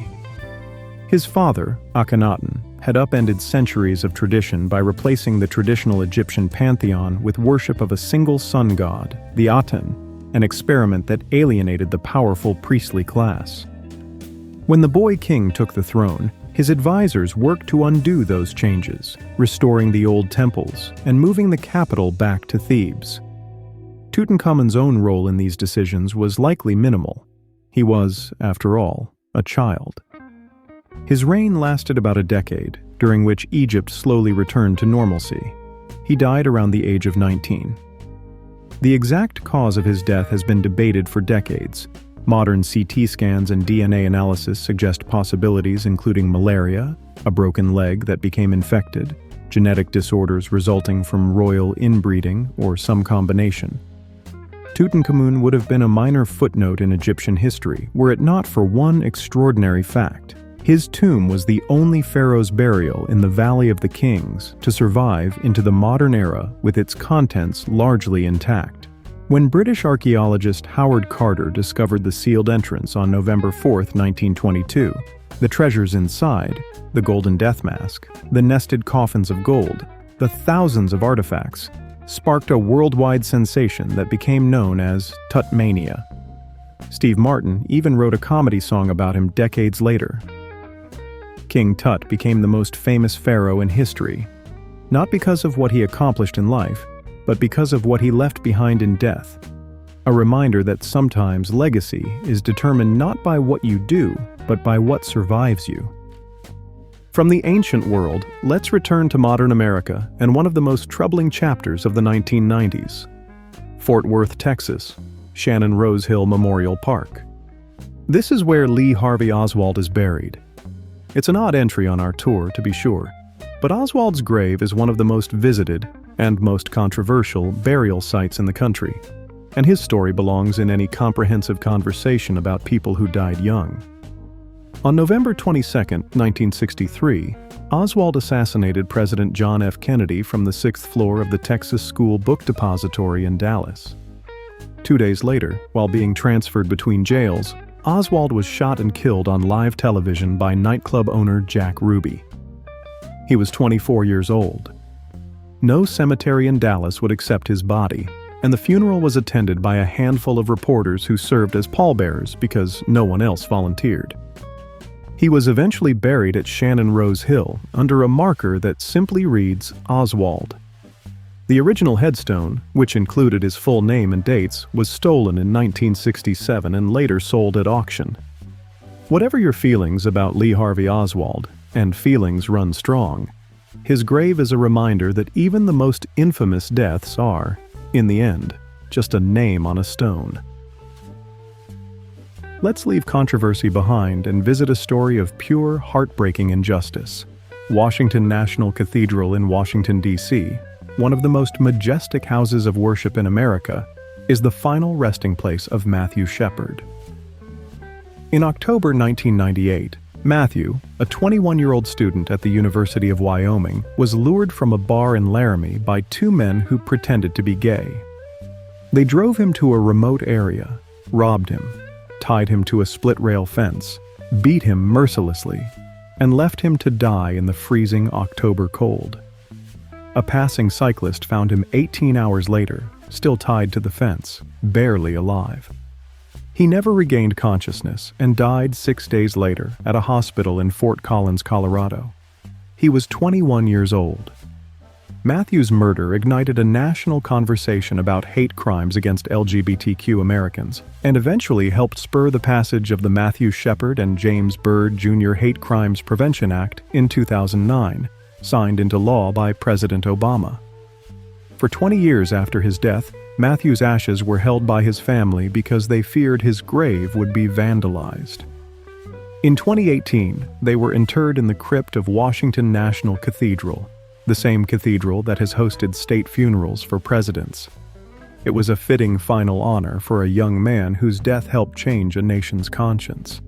His father, Akhenaten, had upended centuries of tradition by replacing the traditional Egyptian pantheon with worship of a single sun god, the Aten, an experiment that alienated the powerful priestly class. When the boy king took the throne, his advisors worked to undo those changes, restoring the old temples and moving the capital back to Thebes. Tutankhamun's own role in these decisions was likely minimal. He was, after all, a child. His reign lasted about a decade, during which Egypt slowly returned to normalcy. He died around the age of 19. The exact cause of his death has been debated for decades. Modern CT scans and DNA analysis suggest possibilities including malaria, a broken leg that became infected, genetic disorders resulting from royal inbreeding, or some combination. Tutankhamun would have been a minor footnote in Egyptian history were it not for one extraordinary fact. His tomb was the only pharaoh's burial in the Valley of the Kings to survive into the modern era with its contents largely intact. When British archaeologist Howard Carter discovered the sealed entrance on November 4, 1922, the treasures inside, the golden death mask, the nested coffins of gold, the thousands of artifacts, sparked a worldwide sensation that became known as Tutmania. Steve Martin even wrote a comedy song about him decades later. King Tut became the most famous pharaoh in history, not because of what he accomplished in life, but because of what he left behind in death. A reminder that sometimes legacy is determined not by what you do, but by what survives you. From the ancient world, let's return to modern America and one of the most troubling chapters of the 1990s. Fort Worth, Texas, Shannon Rosehill Memorial Park. This is where Lee Harvey Oswald is buried. It's an odd entry on our tour, to be sure, but Oswald's grave is one of the most visited and most controversial burial sites in the country, and his story belongs in any comprehensive conversation about people who died young. On November 22, 1963, Oswald assassinated President John F. Kennedy from the 6th floor of the Texas School Book Depository in Dallas. 2 days later, while being transferred between jails, Oswald was shot and killed on live television by nightclub owner Jack Ruby. He was 24 years old. No cemetery in Dallas would accept his body, and the funeral was attended by a handful of reporters who served as pallbearers because no one else volunteered. He was eventually buried at Shannon Rosehill under a marker that simply reads Oswald. The original headstone, which included his full name and dates, was stolen in 1967 and later sold at auction. Whatever your feelings about Lee Harvey Oswald, and feelings run strong, his grave is a reminder that even the most infamous deaths are, in the end, just a name on a stone. Let's leave controversy behind and visit a story of pure, heartbreaking injustice. Washington National Cathedral in Washington, D.C., one of the most majestic houses of worship in America, is the final resting place of Matthew Shepard. In October 1998, Matthew, a 21-year-old student at the University of Wyoming, was lured from a bar in Laramie by two men who pretended to be gay. They drove him to a remote area, robbed him, tied him to a split-rail fence, beat him mercilessly, and left him to die in the freezing October cold. A passing cyclist found him 18 hours later, still tied to the fence, barely alive. He never regained consciousness and died 6 days later at a hospital in Fort Collins, Colorado. He was 21 years old. Matthew's murder ignited a national conversation about hate crimes against LGBTQ Americans, and eventually helped spur the passage of the Matthew Shepard and James Byrd Jr. Hate Crimes Prevention Act in 2009, signed into law by President Obama. For 20 years after his death, Matthew's ashes were held by his family because they feared his grave would be vandalized. In 2018, they were interred in the crypt of Washington National Cathedral, the same cathedral that has hosted state funerals for presidents. It was a fitting final honor for a young man whose death helped change a nation's conscience.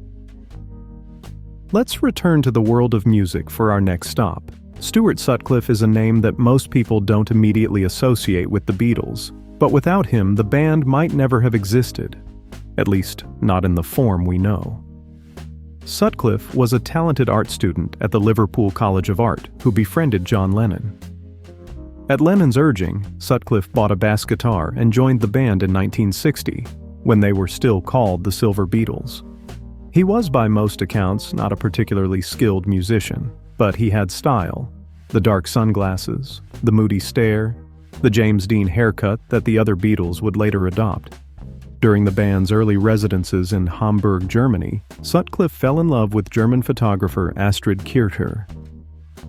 Let's return to the world of music for our next stop. Stuart Sutcliffe is a name that most people don't immediately associate with the Beatles, but without him, the band might never have existed, at least not in the form we know. Sutcliffe was a talented art student at the Liverpool College of Art who befriended John Lennon. At Lennon's urging, Sutcliffe bought a bass guitar and joined the band in 1960, when they were still called the Silver Beatles. He was by most accounts not a particularly skilled musician, but he had style: the dark sunglasses, the moody stare, the James Dean haircut that the other Beatles would later adopt. During the band's early residences in Hamburg, Germany, Sutcliffe fell in love with German photographer Astrid Kircher.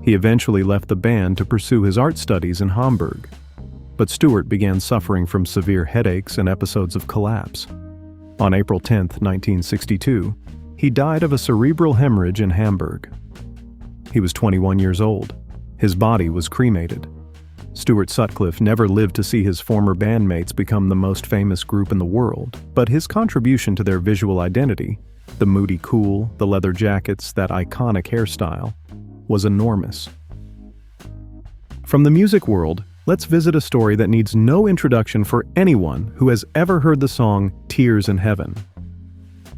He eventually left the band to pursue his art studies in Hamburg, but Stuart began suffering from severe headaches and episodes of collapse. On April 10, 1962, he died of a cerebral hemorrhage in Hamburg. He was 21 years old. His body was cremated. Stuart Sutcliffe never lived to see his former bandmates become the most famous group in the world, but his contribution to their visual identity, the moody cool, the leather jackets, that iconic hairstyle, was enormous. From the music world, let's visit a story that needs no introduction for anyone who has ever heard the song Tears in Heaven.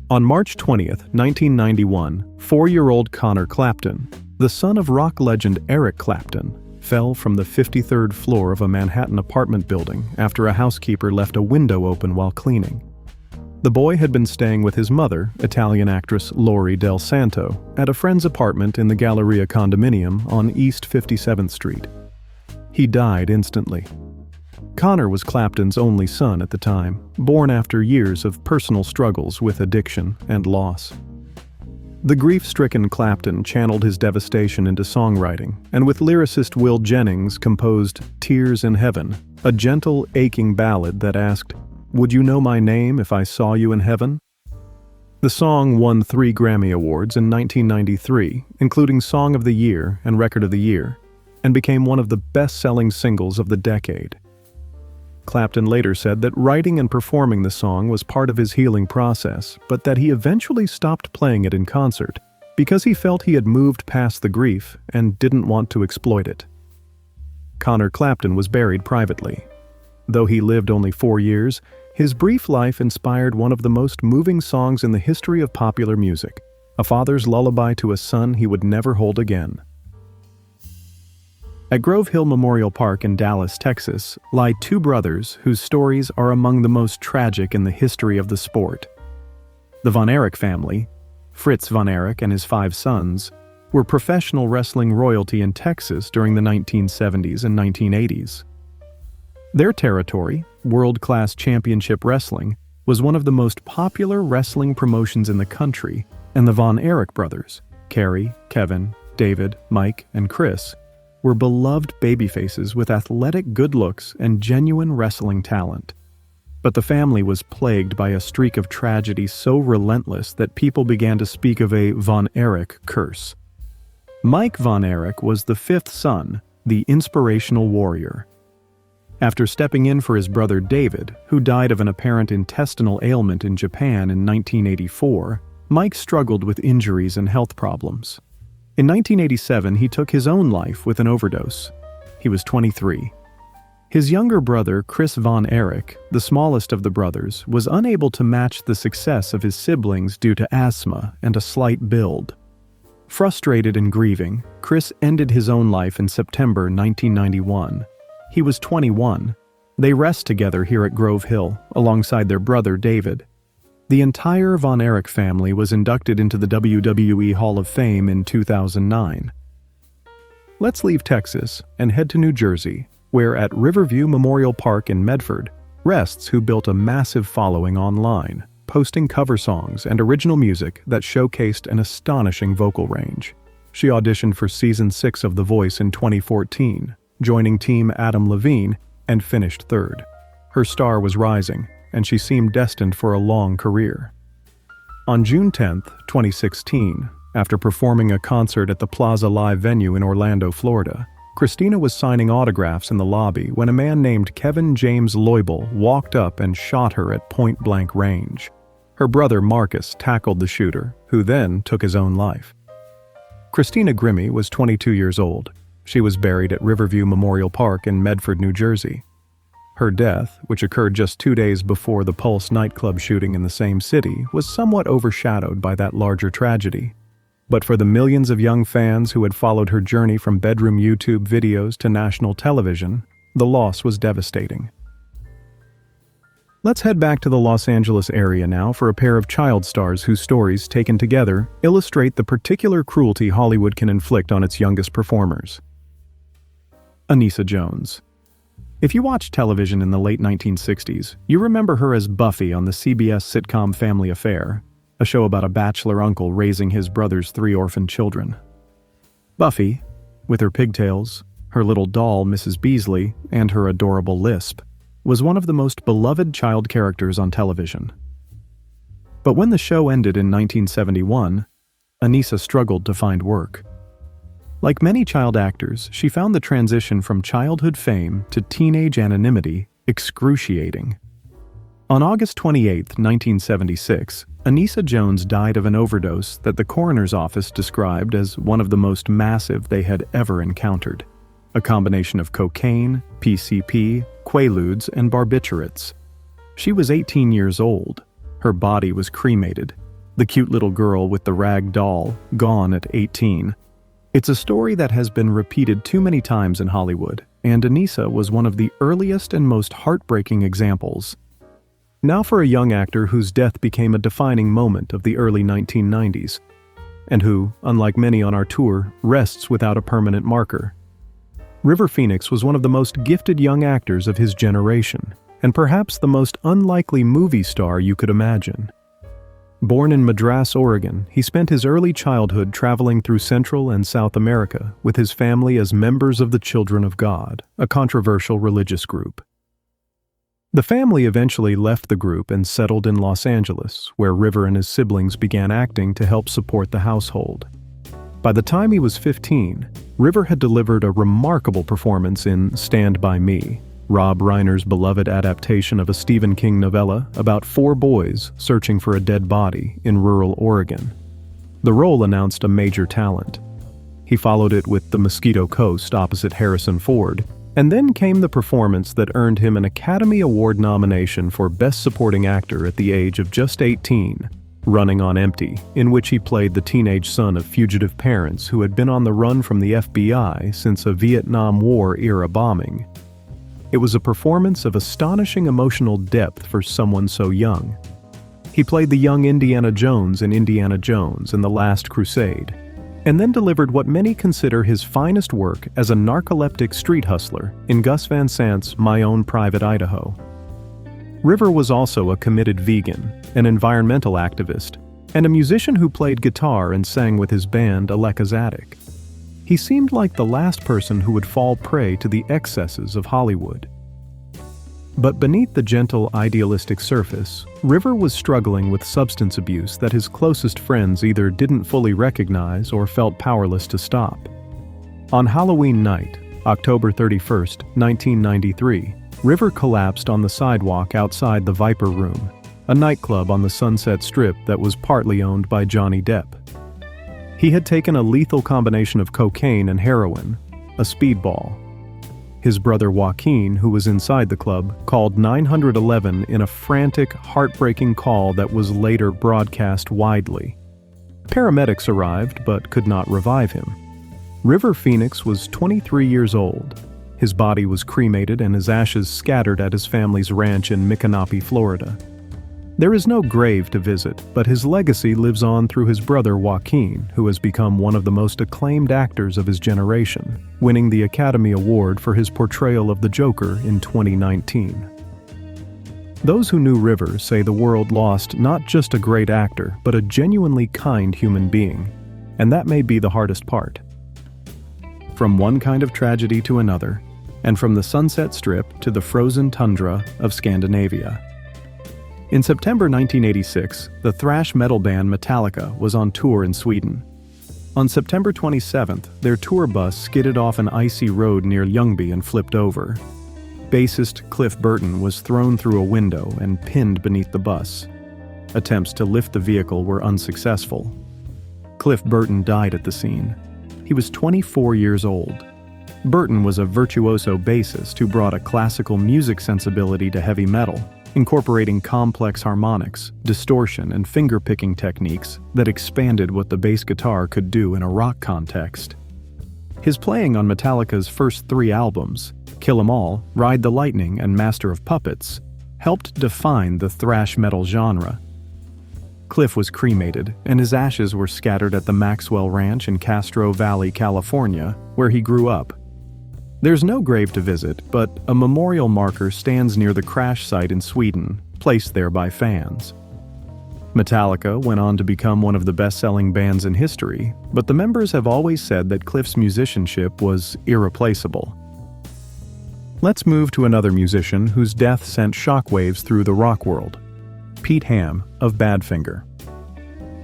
On March 20, 1991, 4-year-old Connor Clapton, the son of rock legend Eric Clapton, fell from the 53rd floor of a Manhattan apartment building after a housekeeper left a window open while cleaning. The boy had been staying with his mother, Italian actress Lori Del Santo, at a friend's apartment in the Galleria condominium on East 57th Street. He died instantly. Connor was Clapton's only son at the time, born after years of personal struggles with addiction and loss. The grief-stricken Clapton channeled his devastation into songwriting, and with lyricist Will Jennings composed Tears in Heaven, a gentle, aching ballad that asked, "Would you know my name if I saw you in heaven?" The song won 3 Grammy Awards in 1993, including Song of the Year and Record of the Year, and became one of the best-selling singles of the decade. Clapton later said that writing and performing the song was part of his healing process, but that he eventually stopped playing it in concert because he felt he had moved past the grief and didn't want to exploit it. Connor Clapton was buried privately. Though he lived only 4 years, his brief life inspired one of the most moving songs in the history of popular music, a father's lullaby to a son he would never hold again. At Grove Hill Memorial Park in Dallas, Texas, lie 2 brothers whose stories are among the most tragic in the history of the sport. The Von Erich family, Fritz Von Erich and his 5 sons, were professional wrestling royalty in Texas during the 1970s and 1980s. Their territory, world-class championship wrestling, was one of the most popular wrestling promotions in the country, and the Von Erich brothers, Kerry, Kevin, David, Mike, and Chris, were beloved babyfaces with athletic good looks and genuine wrestling talent. But the family was plagued by a streak of tragedy so relentless that people began to speak of a Von Erich curse. Mike Von Erich was the 5th son, the inspirational warrior. After stepping in for his brother David, who died of an apparent intestinal ailment in Japan in 1984, Mike struggled with injuries and health problems. In 1987, he took his own life with an overdose. He was 23. His younger brother, Chris Von Erich, the smallest of the brothers, was unable to match the success of his siblings due to asthma and a slight build. Frustrated and grieving, Chris ended his own life in September 1991. He was 21. They rest together here at Grove Hill, alongside their brother David. The entire Von Erich family was inducted into the WWE Hall of Fame in 2009. Let's leave Texas and head to New Jersey, where at Riverview Memorial Park in Medford rests who built a massive following online, posting cover songs and original music that showcased an astonishing vocal range. She auditioned for Season 6 of The Voice in 2014, joining Team Adam Levine, and finished third. Her star was rising, and she seemed destined for a long career. On June 10, 2016, after performing a concert at the Plaza Live venue in Orlando, Florida, Christina was signing autographs in the lobby when a man named Kevin James Loibel walked up and shot her at point-blank range. Her brother Marcus tackled the shooter, who then took his own life. Christina Grimmie was 22 years old. She was buried at Riverview Memorial Park in Medford, New Jersey. Her death, which occurred just 2 days before the Pulse nightclub shooting in the same city, was somewhat overshadowed by that larger tragedy. But for the millions of young fans who had followed her journey from bedroom YouTube videos to national television, the loss was devastating. Let's head back to the Los Angeles area now for a pair of child stars whose stories, taken together, illustrate the particular cruelty Hollywood can inflict on its youngest performers. Anissa Jones. If you watched television in the late 1960s, you remember her as Buffy on the CBS sitcom Family Affair, a show about a bachelor uncle raising his brother's 3 orphan children. Buffy, with her pigtails, her little doll Mrs. Beasley, and her adorable lisp, was one of the most beloved child characters on television. But when the show ended in 1971, Anissa struggled to find work. Like many child actors, she found the transition from childhood fame to teenage anonymity excruciating. On August 28, 1976, Anissa Jones died of an overdose that the coroner's office described as one of the most massive they had ever encountered, a combination of cocaine, PCP, quaaludes, and barbiturates. She was 18 years old. Her body was cremated. The cute little girl with the rag doll, gone at 18. It's a story that has been repeated too many times in Hollywood, and Anissa was one of the earliest and most heartbreaking examples. Now for a young actor whose death became a defining moment of the early 1990s, and who, unlike many on our tour, rests without a permanent marker. River Phoenix was one of the most gifted young actors of his generation, and perhaps the most unlikely movie star you could imagine. Born in Madras, Oregon, he spent his early childhood traveling through Central and South America with his family as members of the Children of God, a controversial religious group. The family eventually left the group and settled in Los Angeles, where River and his siblings began acting to help support the household. By the time he was 15, River had delivered a remarkable performance in Stand By Me, Rob Reiner's beloved adaptation of a Stephen King novella about 4 boys searching for a dead body in rural Oregon. The role announced a major talent. He followed it with The Mosquito Coast opposite Harrison Ford, and then came the performance that earned him an Academy Award nomination for Best Supporting Actor at the age of just 18, Running on Empty, in which he played the teenage son of fugitive parents who had been on the run from the FBI since a Vietnam War-era bombing. It was a performance of astonishing emotional depth for someone so young. He played the young Indiana Jones in Indiana Jones and the Last Crusade, and then delivered what many consider his finest work as a narcoleptic street hustler in Gus Van Sant's My Own Private Idaho. River was also a committed vegan, an environmental activist, and a musician who played guitar and sang with his band Aleka's Attic. He seemed like the last person who would fall prey to the excesses of Hollywood. But beneath the gentle, idealistic surface, River was struggling with substance abuse that his closest friends either didn't fully recognize or felt powerless to stop. On Halloween night, October 31, 1993, River collapsed on the sidewalk outside the Viper Room, a nightclub on the Sunset Strip that was partly owned by Johnny Depp. He had taken a lethal combination of cocaine and heroin, a speedball. His brother Joaquin, who was inside the club, called 911 in a frantic, heartbreaking call that was later broadcast widely. Paramedics arrived but could not revive him. River Phoenix was 23 years old. His body was cremated and his ashes scattered at his family's ranch in Micanopy, Florida. There is no grave to visit, but his legacy lives on through his brother Joaquin, who has become one of the most acclaimed actors of his generation, winning the Academy Award for his portrayal of the Joker in 2019. Those who knew Rivers say the world lost not just a great actor, but a genuinely kind human being, and that may be the hardest part. From one kind of tragedy to another, and from the Sunset Strip to the frozen tundra of Scandinavia. In September 1986, the thrash metal band Metallica was on tour in Sweden. On September 27th, their tour bus skidded off an icy road near Ljungby and flipped over. Bassist Cliff Burton was thrown through a window and pinned beneath the bus. Attempts to lift the vehicle were unsuccessful. Cliff Burton died at the scene. He was 24 years old. Burton was a virtuoso bassist who brought a classical music sensibility to heavy metal, incorporating complex harmonics, distortion, and finger-picking techniques that expanded what the bass guitar could do in a rock context. His playing on Metallica's first 3 albums, Kill 'Em All, Ride the Lightning, and Master of Puppets, helped define the thrash metal genre. Cliff was cremated, and his ashes were scattered at the Maxwell Ranch in Castro Valley, California, where he grew up. There's no grave to visit, but a memorial marker stands near the crash site in Sweden, placed there by fans. Metallica went on to become one of the best-selling bands in history, but the members have always said that Cliff's musicianship was irreplaceable. Let's move to another musician whose death sent shockwaves through the rock world. Pete Ham of Badfinger.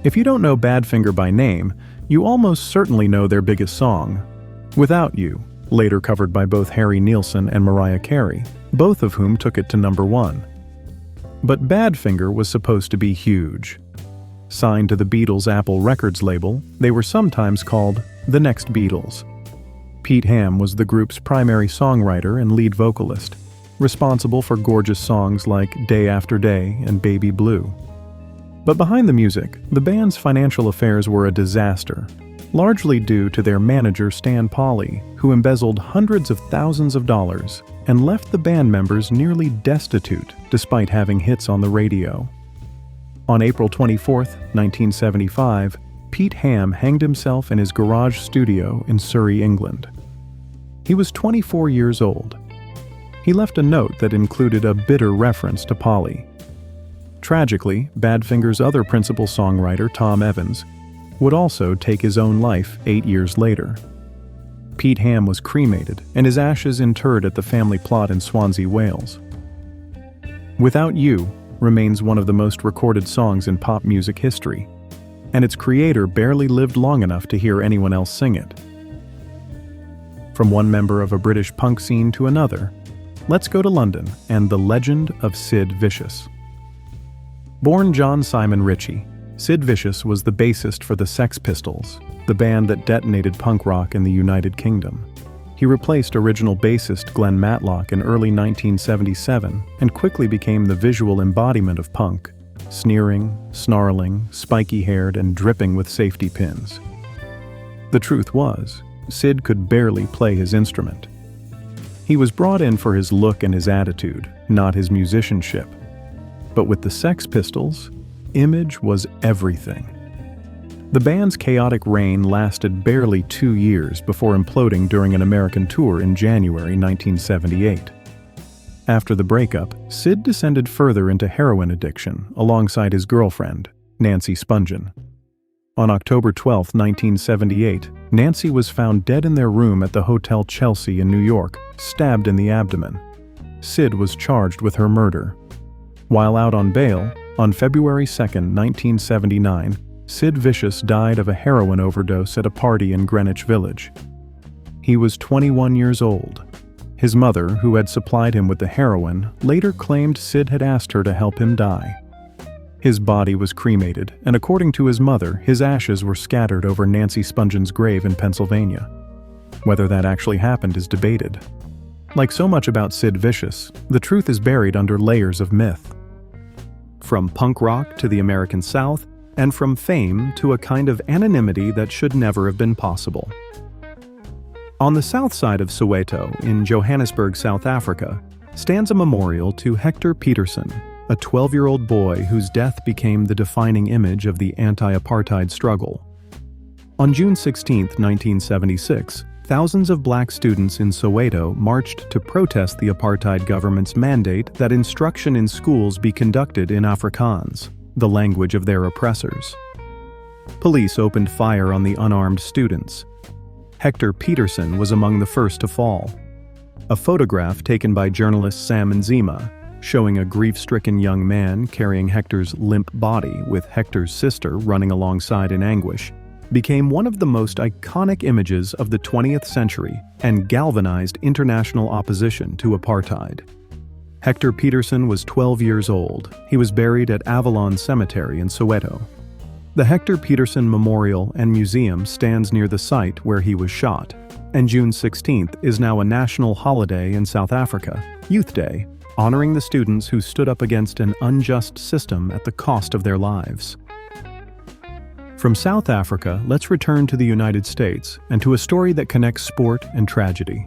If you don't know Badfinger by name, you almost certainly know their biggest song, Without You, later covered by both Harry Nilsson and Mariah Carey, both of whom took it to #1. But Badfinger was supposed to be huge. Signed to the Beatles' Apple Records label, they were sometimes called the Next Beatles. Pete Ham was the group's primary songwriter and lead vocalist, responsible for gorgeous songs like Day After Day and Baby Blue. But behind the music, the band's financial affairs were a disaster, largely due to their manager Stan Pauley, who embezzled hundreds of thousands of dollars and left the band members nearly destitute despite having hits on the radio. On April 24, 1975, Pete Ham hanged himself in his garage studio in Surrey, England. He was 24 years old. He left a note that included a bitter reference to Pauley. Tragically, Badfinger's other principal songwriter, Tom Evans, would also take his own life 8 years later. Pete Ham was cremated and his ashes interred at the family plot in Swansea, Wales. Without You remains one of the most recorded songs in pop music history, and its creator barely lived long enough to hear anyone else sing it. From one member of a British punk scene to another, let's go to London and the legend of Sid Vicious. Born John Simon Ritchie, Sid Vicious was the bassist for the Sex Pistols, the band that detonated punk rock in the United Kingdom. He replaced original bassist Glenn Matlock in early 1977 and quickly became the visual embodiment of punk, sneering, snarling, spiky-haired, and dripping with safety pins. The truth was, Sid could barely play his instrument. He was brought in for his look and his attitude, not his musicianship. But with the Sex Pistols, image was everything. The band's chaotic reign lasted barely 2 years before imploding during an American tour in January 1978. After the breakup, Sid descended further into heroin addiction alongside his girlfriend, Nancy Spungen. On October 12, 1978, Nancy was found dead in their room at the Hotel Chelsea in New York, stabbed in the abdomen. Sid was charged with her murder. While out on bail, on February 2, 1979, Sid Vicious died of a heroin overdose at a party in Greenwich Village. He was 21 years old. His mother, who had supplied him with the heroin, later claimed Sid had asked her to help him die. His body was cremated, and according to his mother, his ashes were scattered over Nancy Spungen's grave in Pennsylvania. Whether that actually happened is debated. Like so much about Sid Vicious, the truth is buried under layers of myth. From punk rock to the American South, and from fame to a kind of anonymity that should never have been possible. On the south side of Soweto, in Johannesburg, South Africa, stands a memorial to Hector Peterson, a 12-year-old boy whose death became the defining image of the anti-apartheid struggle. On June 16, 1976, thousands of black students in Soweto marched to protest the apartheid government's mandate that instruction in schools be conducted in Afrikaans, the language of their oppressors. Police opened fire on the unarmed students. Hector Peterson was among the first to fall. A photograph taken by journalist Sam Nzima, showing a grief-stricken young man carrying Hector's limp body with Hector's sister running alongside in anguish, became one of the most iconic images of the 20th century and galvanized international opposition to apartheid. Hector Peterson was 12 years old. He was buried at Lubbock Cemetery in Soweto. The Hector Peterson Memorial and Museum stands near the site where he was shot, and June 16th is now a national holiday in South Africa, Youth Day, honoring the students who stood up against an unjust system at the cost of their lives. From South Africa, let's return to the United States and to a story that connects sport and tragedy.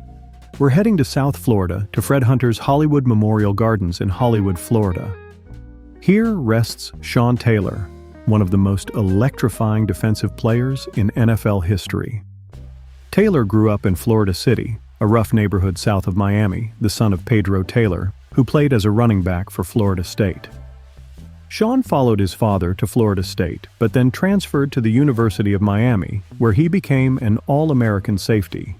We're heading to South Florida to Fred Hunter's Hollywood Memorial Gardens in Hollywood, Florida. Here rests Sean Taylor, one of the most electrifying defensive players in NFL history. Taylor grew up in Florida City, a rough neighborhood south of Miami, the son of Pedro Taylor, who played as a running back for Florida State. Sean followed his father to Florida State, but then transferred to the University of Miami, where he became an All-American safety.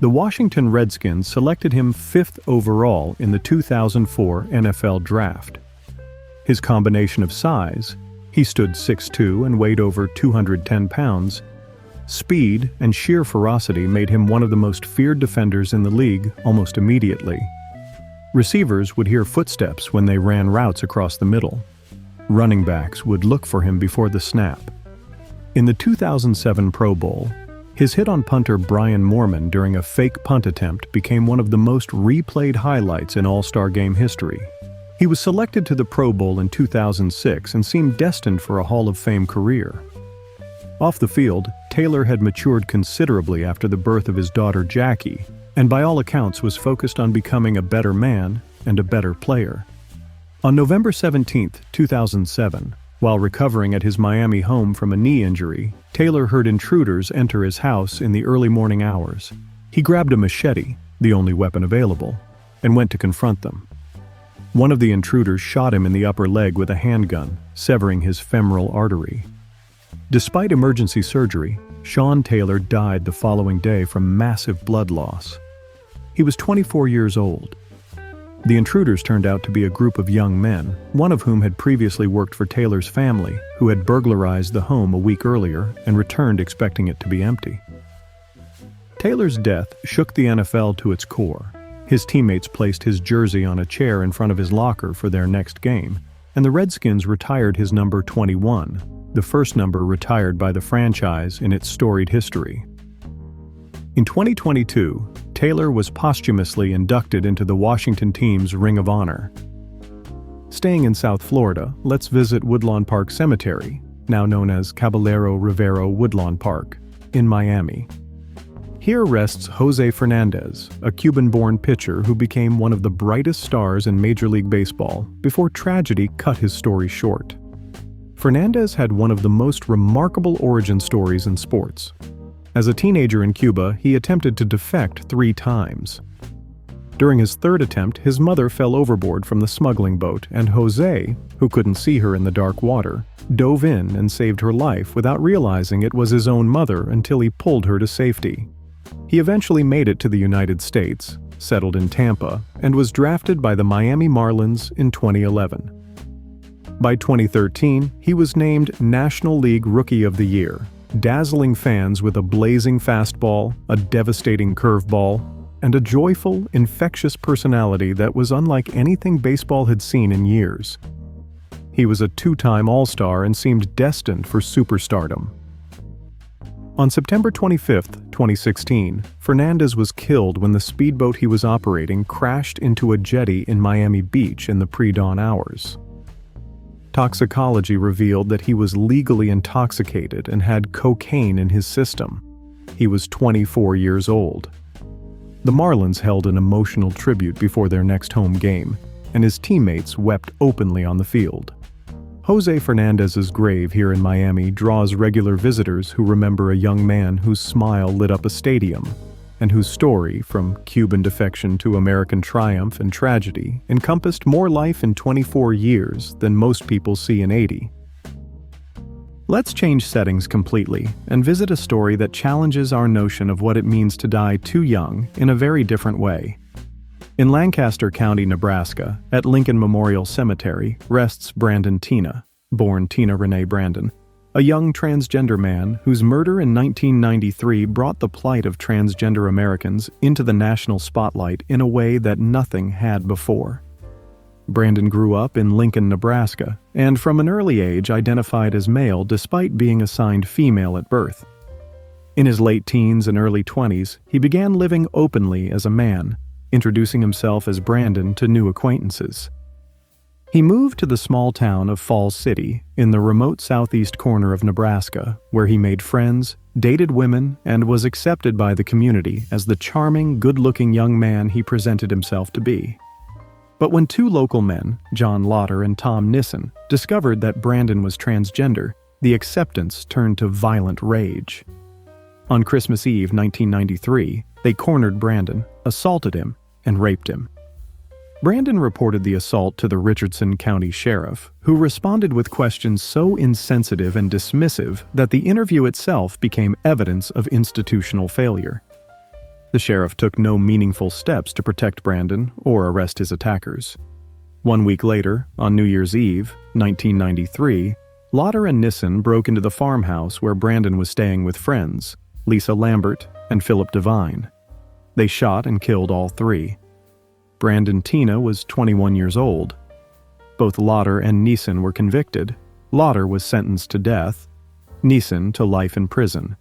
The Washington Redskins selected him 5th overall in the 2004 NFL Draft. His combination of size, he stood 6'2" and weighed over 210 pounds, speed and sheer ferocity made him one of the most feared defenders in the league almost immediately. Receivers would hear footsteps when they ran routes across the middle. Running backs would look for him before the snap. In the 2007 Pro Bowl, his hit on punter Brian Moorman during a fake punt attempt became one of the most replayed highlights in All-Star Game history. He was selected to the Pro Bowl in 2006 and seemed destined for a Hall of Fame career. Off the field, Taylor had matured considerably after the birth of his daughter Jackie, and by all accounts was focused on becoming a better man and a better player. On November 17, 2007, while recovering at his Miami home from a knee injury, Taylor heard intruders enter his house in the early morning hours. He grabbed a machete, the only weapon available, and went to confront them. One of the intruders shot him in the upper leg with a handgun, severing his femoral artery. Despite emergency surgery, Sean Taylor died the following day from massive blood loss. He was 24 years old. The intruders turned out to be a group of young men, one of whom had previously worked for Taylor's family, who had burglarized the home a week earlier and returned expecting it to be empty. Taylor's death shook the NFL to its core. His teammates placed his jersey on a chair in front of his locker for their next game, and the Redskins retired his number 21, the first number retired by the franchise in its storied history. In 2022, Taylor was posthumously inducted into the Washington team's Ring of Honor. Staying in South Florida, let's visit Woodlawn Park Cemetery, now known as Caballero Rivero Woodlawn Park, in Miami. Here rests Jose Fernandez, a Cuban-born pitcher who became one of the brightest stars in Major League Baseball before tragedy cut his story short. Fernandez had one of the most remarkable origin stories in sports. As a teenager in Cuba, he attempted to defect 3 times. During his 3rd attempt, his mother fell overboard from the smuggling boat, and Jose, who couldn't see her in the dark water, dove in and saved her life without realizing it was his own mother until he pulled her to safety. He eventually made it to the United States, settled in Tampa, and was drafted by the Miami Marlins in 2011. By 2013, he was named National League Rookie of the Year, dazzling fans with a blazing fastball, a devastating curveball, and a joyful, infectious personality that was unlike anything baseball had seen in years. He was a 2-time All-Star and seemed destined for superstardom. On September 25, 2016, Fernandez was killed when the speedboat he was operating crashed into a jetty in Miami Beach in the pre-dawn hours. Toxicology revealed that he was legally intoxicated and had cocaine in his system. He was 24 years old. The Marlins held an emotional tribute before their next home game. and his teammates wept openly on the field. Jose Fernandez's grave here in Miami draws regular visitors who remember a young man whose smile lit up a stadium, and whose story, from Cuban defection to American triumph and tragedy, encompassed more life in 24 years than most people see in 80. Let's change settings completely and visit a story that challenges our notion of what it means to die too young in a very different way. In Lancaster County, Nebraska, at Lincoln Memorial Cemetery, rests Brandon Teena, born Tina Renee Brandon, a young transgender man whose murder in 1993 brought the plight of transgender Americans into the national spotlight in a way that nothing had before. Brandon grew up in Lincoln, Nebraska, and from an early age identified as male despite being assigned female at birth. In his late teens and early 20s, he began living openly as a man, introducing himself as Brandon to new acquaintances. He moved to the small town of Falls City in the remote southeast corner of Nebraska, where he made friends, dated women, and was accepted by the community as the charming, good-looking young man he presented himself to be. But when two local men, John Lauder and Tom Nissen, discovered that Brandon was transgender, the acceptance turned to violent rage. On Christmas Eve 1993, they cornered Brandon, assaulted him, and raped him. Brandon reported the assault to the Richardson County Sheriff, who responded with questions so insensitive and dismissive that the interview itself became evidence of institutional failure. The sheriff took no meaningful steps to protect Brandon or arrest his attackers. 1 week later, on New Year's Eve, 1993, Lauder and Nissen broke into the farmhouse where Brandon was staying with friends, Lisa Lambert and Philip Devine. They shot and killed all three. Brandon Teena was 21 years old. Both Lauder and Nissen were convicted. Lauder was sentenced to death, Nissen to life in prison.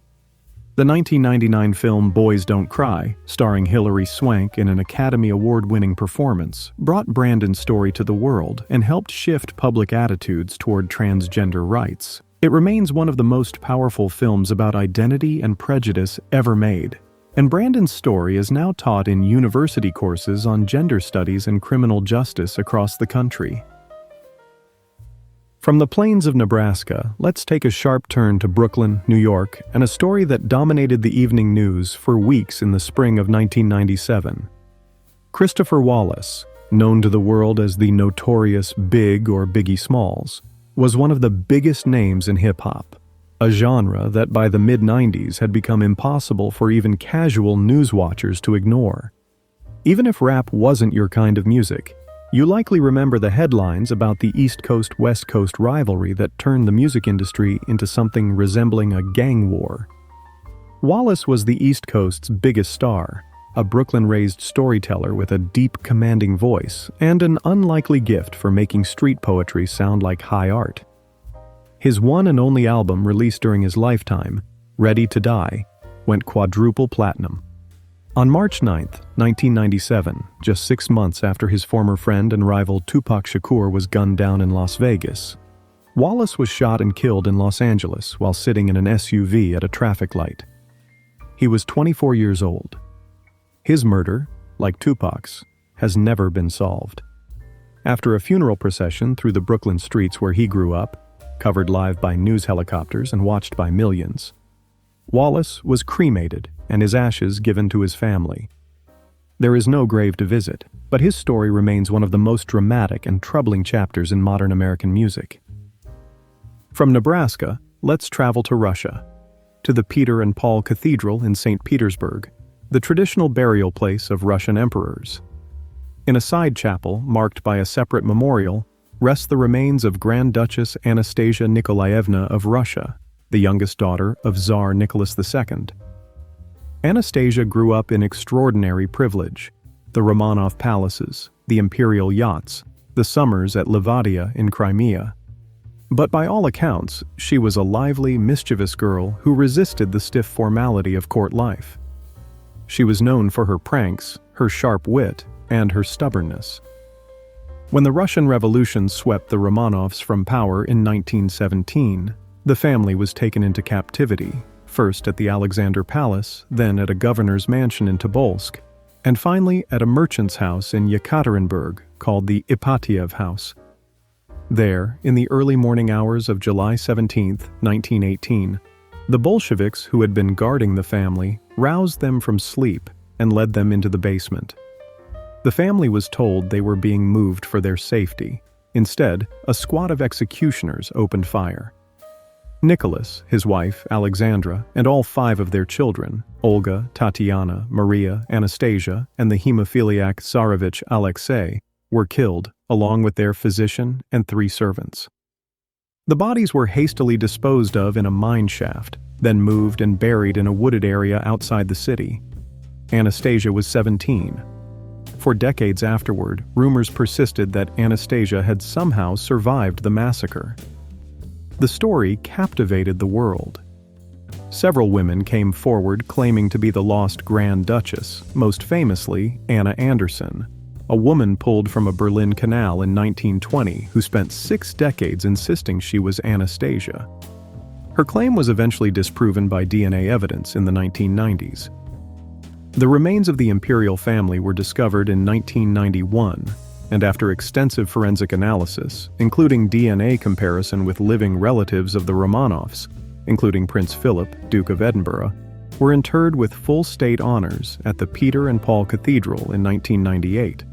The 1999 film Boys Don't Cry, starring Hilary Swank in an Academy Award-winning performance, brought Brandon's story to the world and helped shift public attitudes toward transgender rights. It remains one of the most powerful films about identity and prejudice ever made. And Brandon's story is now taught in university courses on gender studies and criminal justice across the country. From the plains of Nebraska, let's take a sharp turn to Brooklyn, New York, and a story that dominated the evening news for weeks in the spring of 1997. Christopher Wallace, known to the world as the notorious Big or Biggie Smalls, was one of the biggest names in hip-hop, a genre that by the mid-90s had become impossible for even casual news watchers to ignore. Even if rap wasn't your kind of music, you likely remember the headlines about the East Coast-West Coast rivalry that turned the music industry into something resembling a gang war. Wallace was the East Coast's biggest star, a Brooklyn-raised storyteller with a deep, commanding voice and an unlikely gift for making street poetry sound like high art. His one and only album released during his lifetime, Ready to Die, went quadruple platinum. On March 9, 1997, just 6 months after his former friend and rival Tupac Shakur was gunned down in Las Vegas, Wallace was shot and killed in Los Angeles while sitting in an SUV at a traffic light. He was 24 years old. His murder, like Tupac's, has never been solved. After a funeral procession through the Brooklyn streets where he grew up, covered live by news helicopters and watched by millions, Wallace was cremated and his ashes given to his family. There is no grave to visit, but his story remains one of the most dramatic and troubling chapters in modern American music. From Nebraska, let's travel to Russia, to the Peter and Paul Cathedral in St. Petersburg, the traditional burial place of Russian emperors. In a side chapel marked by a separate memorial rest the remains of Grand Duchess Anastasia Nikolaevna of Russia, the youngest daughter of Tsar Nicholas II. Anastasia grew up in extraordinary privilege: the Romanov palaces, the imperial yachts, the summers at Livadia in Crimea. But by all accounts, she was a lively, mischievous girl who resisted the stiff formality of court life. She was known for her pranks, her sharp wit, and her stubbornness. When the Russian Revolution swept the Romanovs from power in 1917, the family was taken into captivity, first at the Alexander Palace, then at a governor's mansion in Tobolsk. and finally at a merchant's house in Yekaterinburg called the Ipatiev House. There, in the early morning hours of July 17, 1918, the Bolsheviks who had been guarding the family roused them from sleep and led them into the basement. The family was told they were being moved for their safety. Instead, a squad of executioners opened fire. Nicholas, his wife, Alexandra, and all 5 of their children, Olga, Tatiana, Maria, Anastasia, and the hemophiliac Tsarevich Alexei, were killed, along with their physician and 3 servants. The bodies were hastily disposed of in a mine shaft, then moved and buried in a wooded area outside the city. Anastasia was 17. For decades afterward, rumors persisted that Anastasia had somehow survived the massacre. The story captivated the world. Several women came forward claiming to be the lost Grand Duchess, most famously Anna Anderson, a woman pulled from a Berlin canal in 1920 who spent 6 decades insisting she was Anastasia. Her claim was eventually disproven by DNA evidence in the 1990s. The remains of the imperial family were discovered in 1991, and after extensive forensic analysis, including DNA comparison with living relatives of the Romanovs, including Prince Philip, Duke of Edinburgh, were interred with full state honors at the Peter and Paul Cathedral in 1998.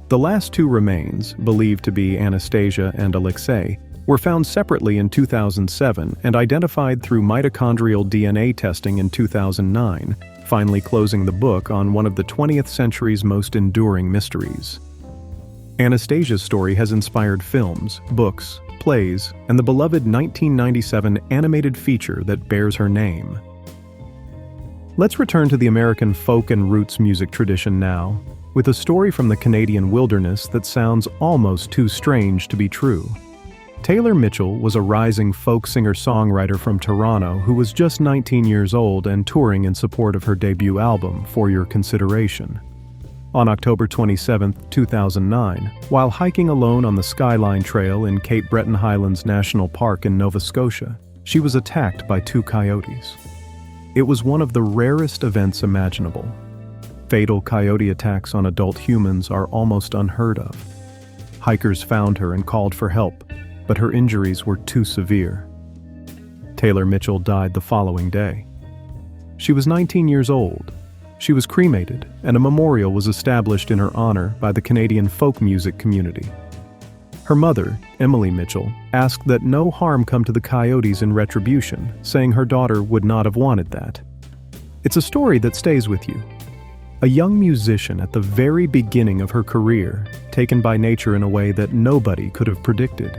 The last 2 remains, believed to be Anastasia and Alexei, were found separately in 2007 and identified through mitochondrial DNA testing in 2009, finally closing the book on one of the 20th century's most enduring mysteries. Anastasia's story has inspired films, books, plays, and the beloved 1997 animated feature that bears her name. Let's return to the American folk and roots music tradition now, with a story from the Canadian wilderness that sounds almost too strange to be true. Taylor Mitchell was a rising folk singer-songwriter from Toronto who was just 19 years old and touring in support of her debut album, For Your Consideration. On October 27, 2009, while hiking alone on the Skyline Trail in Cape Breton Highlands National Park in Nova Scotia, she was attacked by 2 coyotes. It was one of the rarest events imaginable. Fatal coyote attacks on adult humans are almost unheard of. Hikers found her and called for help, but her injuries were too severe. Taylor Mitchell died the following day. She was 19 years old. She was cremated, and a memorial was established in her honor by the Canadian folk music community. Her mother, Emily Mitchell, asked that no harm come to the coyotes in retribution, saying her daughter would not have wanted that. It's a story that stays with you. A young musician at the very beginning of her career, taken by nature in a way that nobody could have predicted.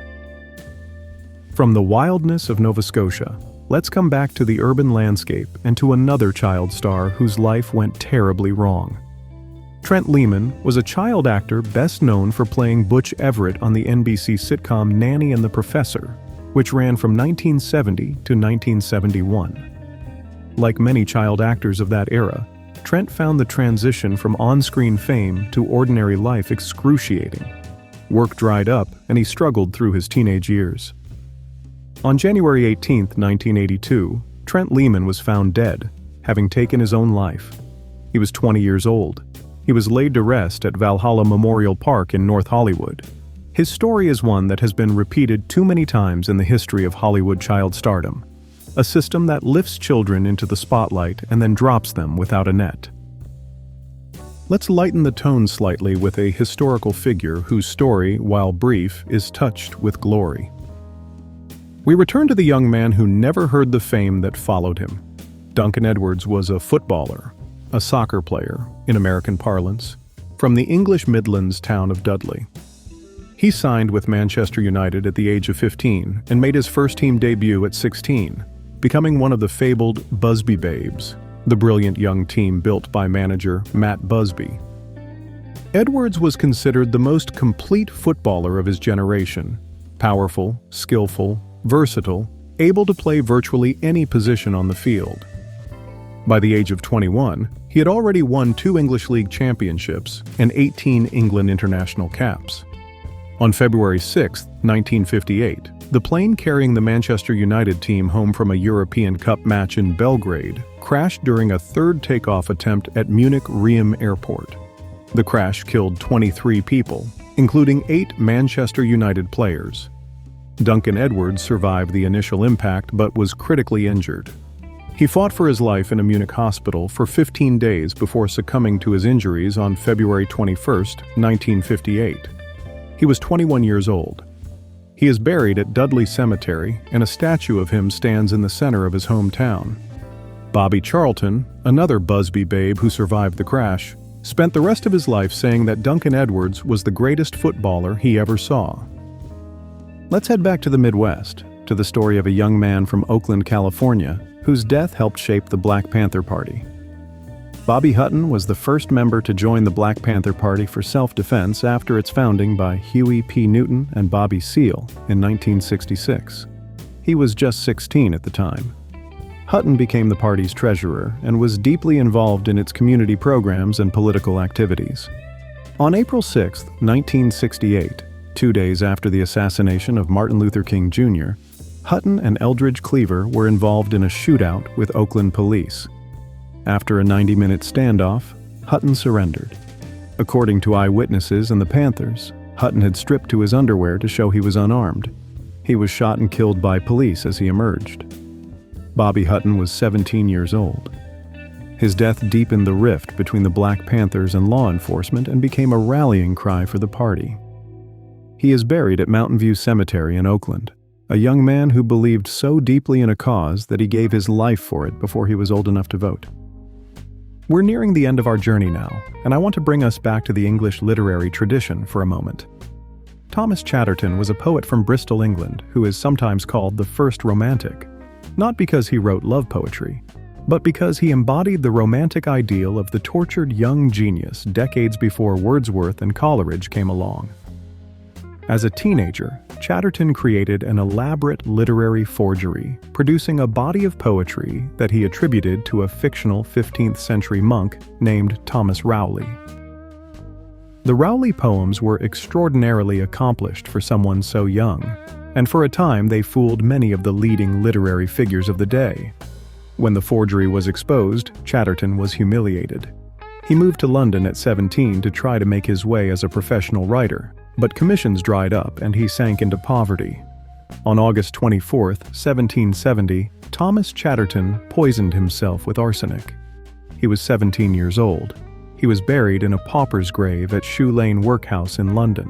From the wildness of Nova Scotia, let's come back to the urban landscape and to another child star whose life went terribly wrong. Trent Lehman was a child actor best known for playing Butch Everett on the NBC sitcom Nanny and the Professor, which ran from 1970 to 1971. Like many child actors of that era, Trent found the transition from on-screen fame to ordinary life excruciating. Work dried up, and he struggled through his teenage years. On January 18, 1982, Trent Lehman was found dead, having taken his own life. He was 20 years old. He was laid to rest at Valhalla Memorial Park in North Hollywood. His story is one that has been repeated too many times in the history of Hollywood child stardom, a system that lifts children into the spotlight and then drops them without a net. Let's lighten the tone slightly with a historical figure whose story, while brief, is touched with glory. We return to the young man who never heard the fame that followed him. Duncan Edwards was a footballer, a soccer player, in American parlance, from the English Midlands town of Dudley. He signed with Manchester United at the age of 15 and made his first team debut at 16, becoming one of the fabled Busby Babes, the brilliant young team built by manager Matt Busby. Edwards was considered the most complete footballer of his generation, powerful, skillful, versatile, able to play virtually any position on the field. By the age of 21, he had already won 2 English League championships and 18 England international caps. On February 6, 1958, the plane carrying the Manchester United team home from a European Cup match in Belgrade crashed during a third takeoff attempt at Munich-Riem Airport. The crash killed 23 people, including 8 Manchester United players. Duncan Edwards survived the initial impact but was critically injured. He fought for his life in a Munich hospital for 15 days before succumbing to his injuries on February 21, 1958. He was 21 years old. He is buried at Dudley Cemetery, and a statue of him stands in the center of his hometown. Bobby Charlton, another Busby babe who survived the crash, spent the rest of his life saying that Duncan Edwards was the greatest footballer he ever saw. Let's head back to the Midwest, to the story of a young man from Oakland, California, whose death helped shape the Black Panther Party. Bobby Hutton was the first member to join the Black Panther Party for self-defense after its founding by Huey P. Newton and Bobby Seale in 1966. He was just 16 at the time. Hutton became the party's treasurer and was deeply involved in its community programs and political activities. On April 6, 1968, 2 days after the assassination of Martin Luther King Jr., Hutton and Eldridge Cleaver were involved in a shootout with Oakland police. After a 90-minute standoff, Hutton surrendered. According to eyewitnesses and the Panthers, Hutton had stripped to his underwear to show he was unarmed. He was shot and killed by police as he emerged. Bobby Hutton was 17 years old. His death deepened the rift between the Black Panthers and law enforcement and became a rallying cry for the party. He is buried at Mountain View Cemetery in Oakland, a young man who believed so deeply in a cause that he gave his life for it before he was old enough to vote. We're nearing the end of our journey now, and I want to bring us back to the English literary tradition for a moment. Thomas Chatterton was a poet from Bristol, England, who is sometimes called the first romantic, not because he wrote love poetry, but because he embodied the romantic ideal of the tortured young genius decades before Wordsworth and Coleridge came along. As a teenager, Chatterton created an elaborate literary forgery, producing a body of poetry that he attributed to a fictional 15th-century monk named Thomas Rowley. The Rowley poems were extraordinarily accomplished for someone so young, and for a time they fooled many of the leading literary figures of the day. When the forgery was exposed, Chatterton was humiliated. He moved to London at 17 to try to make his way as a professional writer, but commissions dried up and he sank into poverty. On August 24, 1770, Thomas Chatterton poisoned himself with arsenic. He was 17 years old. He was buried in a pauper's grave at Shoe Lane Workhouse in London.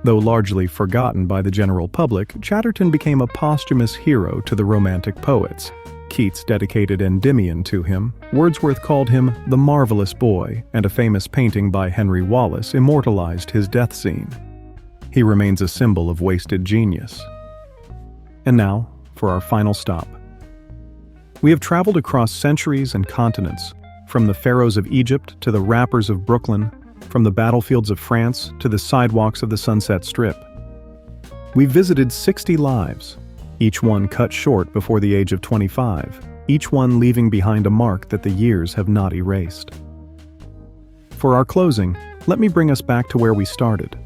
Though largely forgotten by the general public, Chatterton became a posthumous hero to the Romantic poets. Keats dedicated Endymion to him, Wordsworth called him the marvelous boy, and a famous painting by Henry Wallace immortalized his death scene. He remains a symbol of wasted genius. And now, for our final stop. We have traveled across centuries and continents, from the pharaohs of Egypt to the rappers of Brooklyn, from the battlefields of France to the sidewalks of the Sunset Strip. We visited 60 lives, each one cut short before the age of 25, each one leaving behind a mark that the years have not erased. For our closing, let me bring us back to where we started,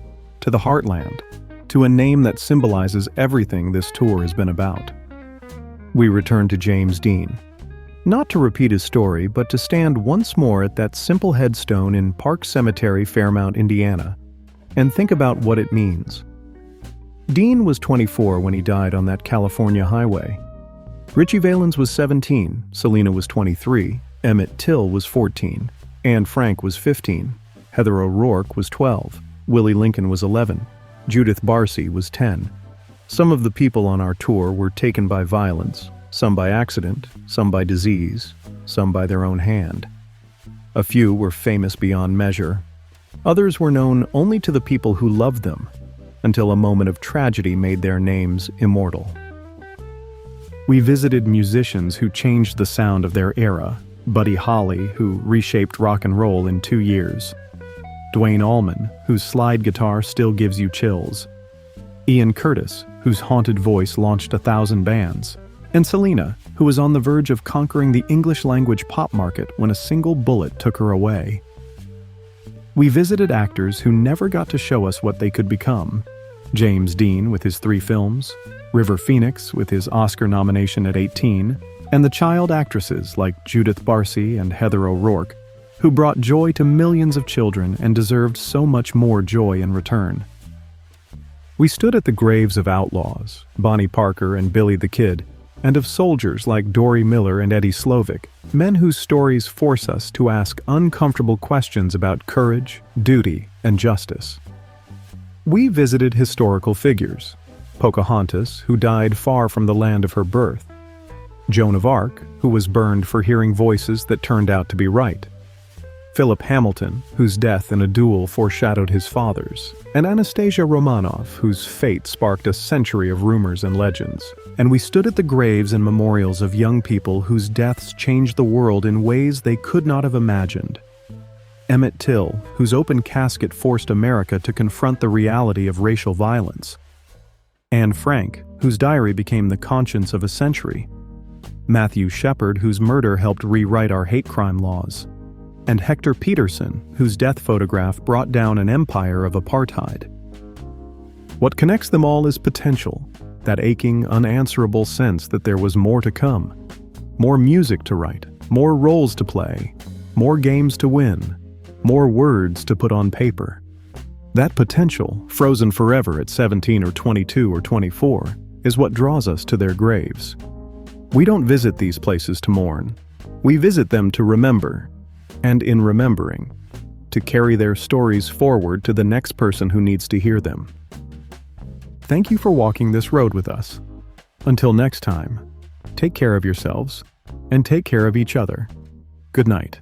to the Heartland, to a name that symbolizes everything this tour has been about. We return to James Dean, not to repeat his story, but to stand once more at that simple headstone in Park Cemetery, Fairmount, Indiana, and think about what it means. Dean was 24 when he died on that California highway. Ritchie Valens was 17, Selena was 23, Emmett Till was 14, Anne Frank was 15, Heather O'Rourke was 12, Willie Lincoln was 11, Judith Barcy was 10. Some of the people on our tour were taken by violence, some by accident, some by disease, some by their own hand. A few were famous beyond measure. Others were known only to the people who loved them, until a moment of tragedy made their names immortal. We visited musicians who changed the sound of their era, Buddy Holly, who reshaped rock and roll in 2 years, Duane Allman, whose slide guitar still gives you chills, Ian Curtis, whose haunted voice launched 1,000 bands, and Selena, who was on the verge of conquering the English-language pop market when a single bullet took her away. We visited actors who never got to show us what they could become. James Dean with his 3 films, River Phoenix with his Oscar nomination at 18, and the child actresses like Judith Barcy and Heather O'Rourke, who brought joy to millions of children and deserved so much more joy in return. We stood at the graves of outlaws, Bonnie Parker and Billy the Kid, and of soldiers like Dory Miller and Eddie Slovic, men whose stories force us to ask uncomfortable questions about courage, duty, and justice. We visited historical figures: Pocahontas, who died far from the land of her birth; Joan of Arc, who was burned for hearing voices that turned out to be right; Philip Hamilton, whose death in a duel foreshadowed his father's; and Anastasia Romanoff, whose fate sparked a century of rumors and legends. And we stood at the graves and memorials of young people whose deaths changed the world in ways they could not have imagined. Emmett Till, whose open casket forced America to confront the reality of racial violence. Anne Frank, whose diary became the conscience of a century. Matthew Shepard, whose murder helped rewrite our hate crime laws. And Hector Peterson, whose death photograph brought down an empire of apartheid. What connects them all is potential, that aching, unanswerable sense that there was more to come. More music to write, more roles to play, more games to win, more words to put on paper. That potential, frozen forever at 17 or 22 or 24, is what draws us to their graves. We don't visit these places to mourn. We visit them to remember, and in remembering, to carry their stories forward to the next person who needs to hear them. Thank you for walking this road with us. Until next time, take care of yourselves, and take care of each other. Good night.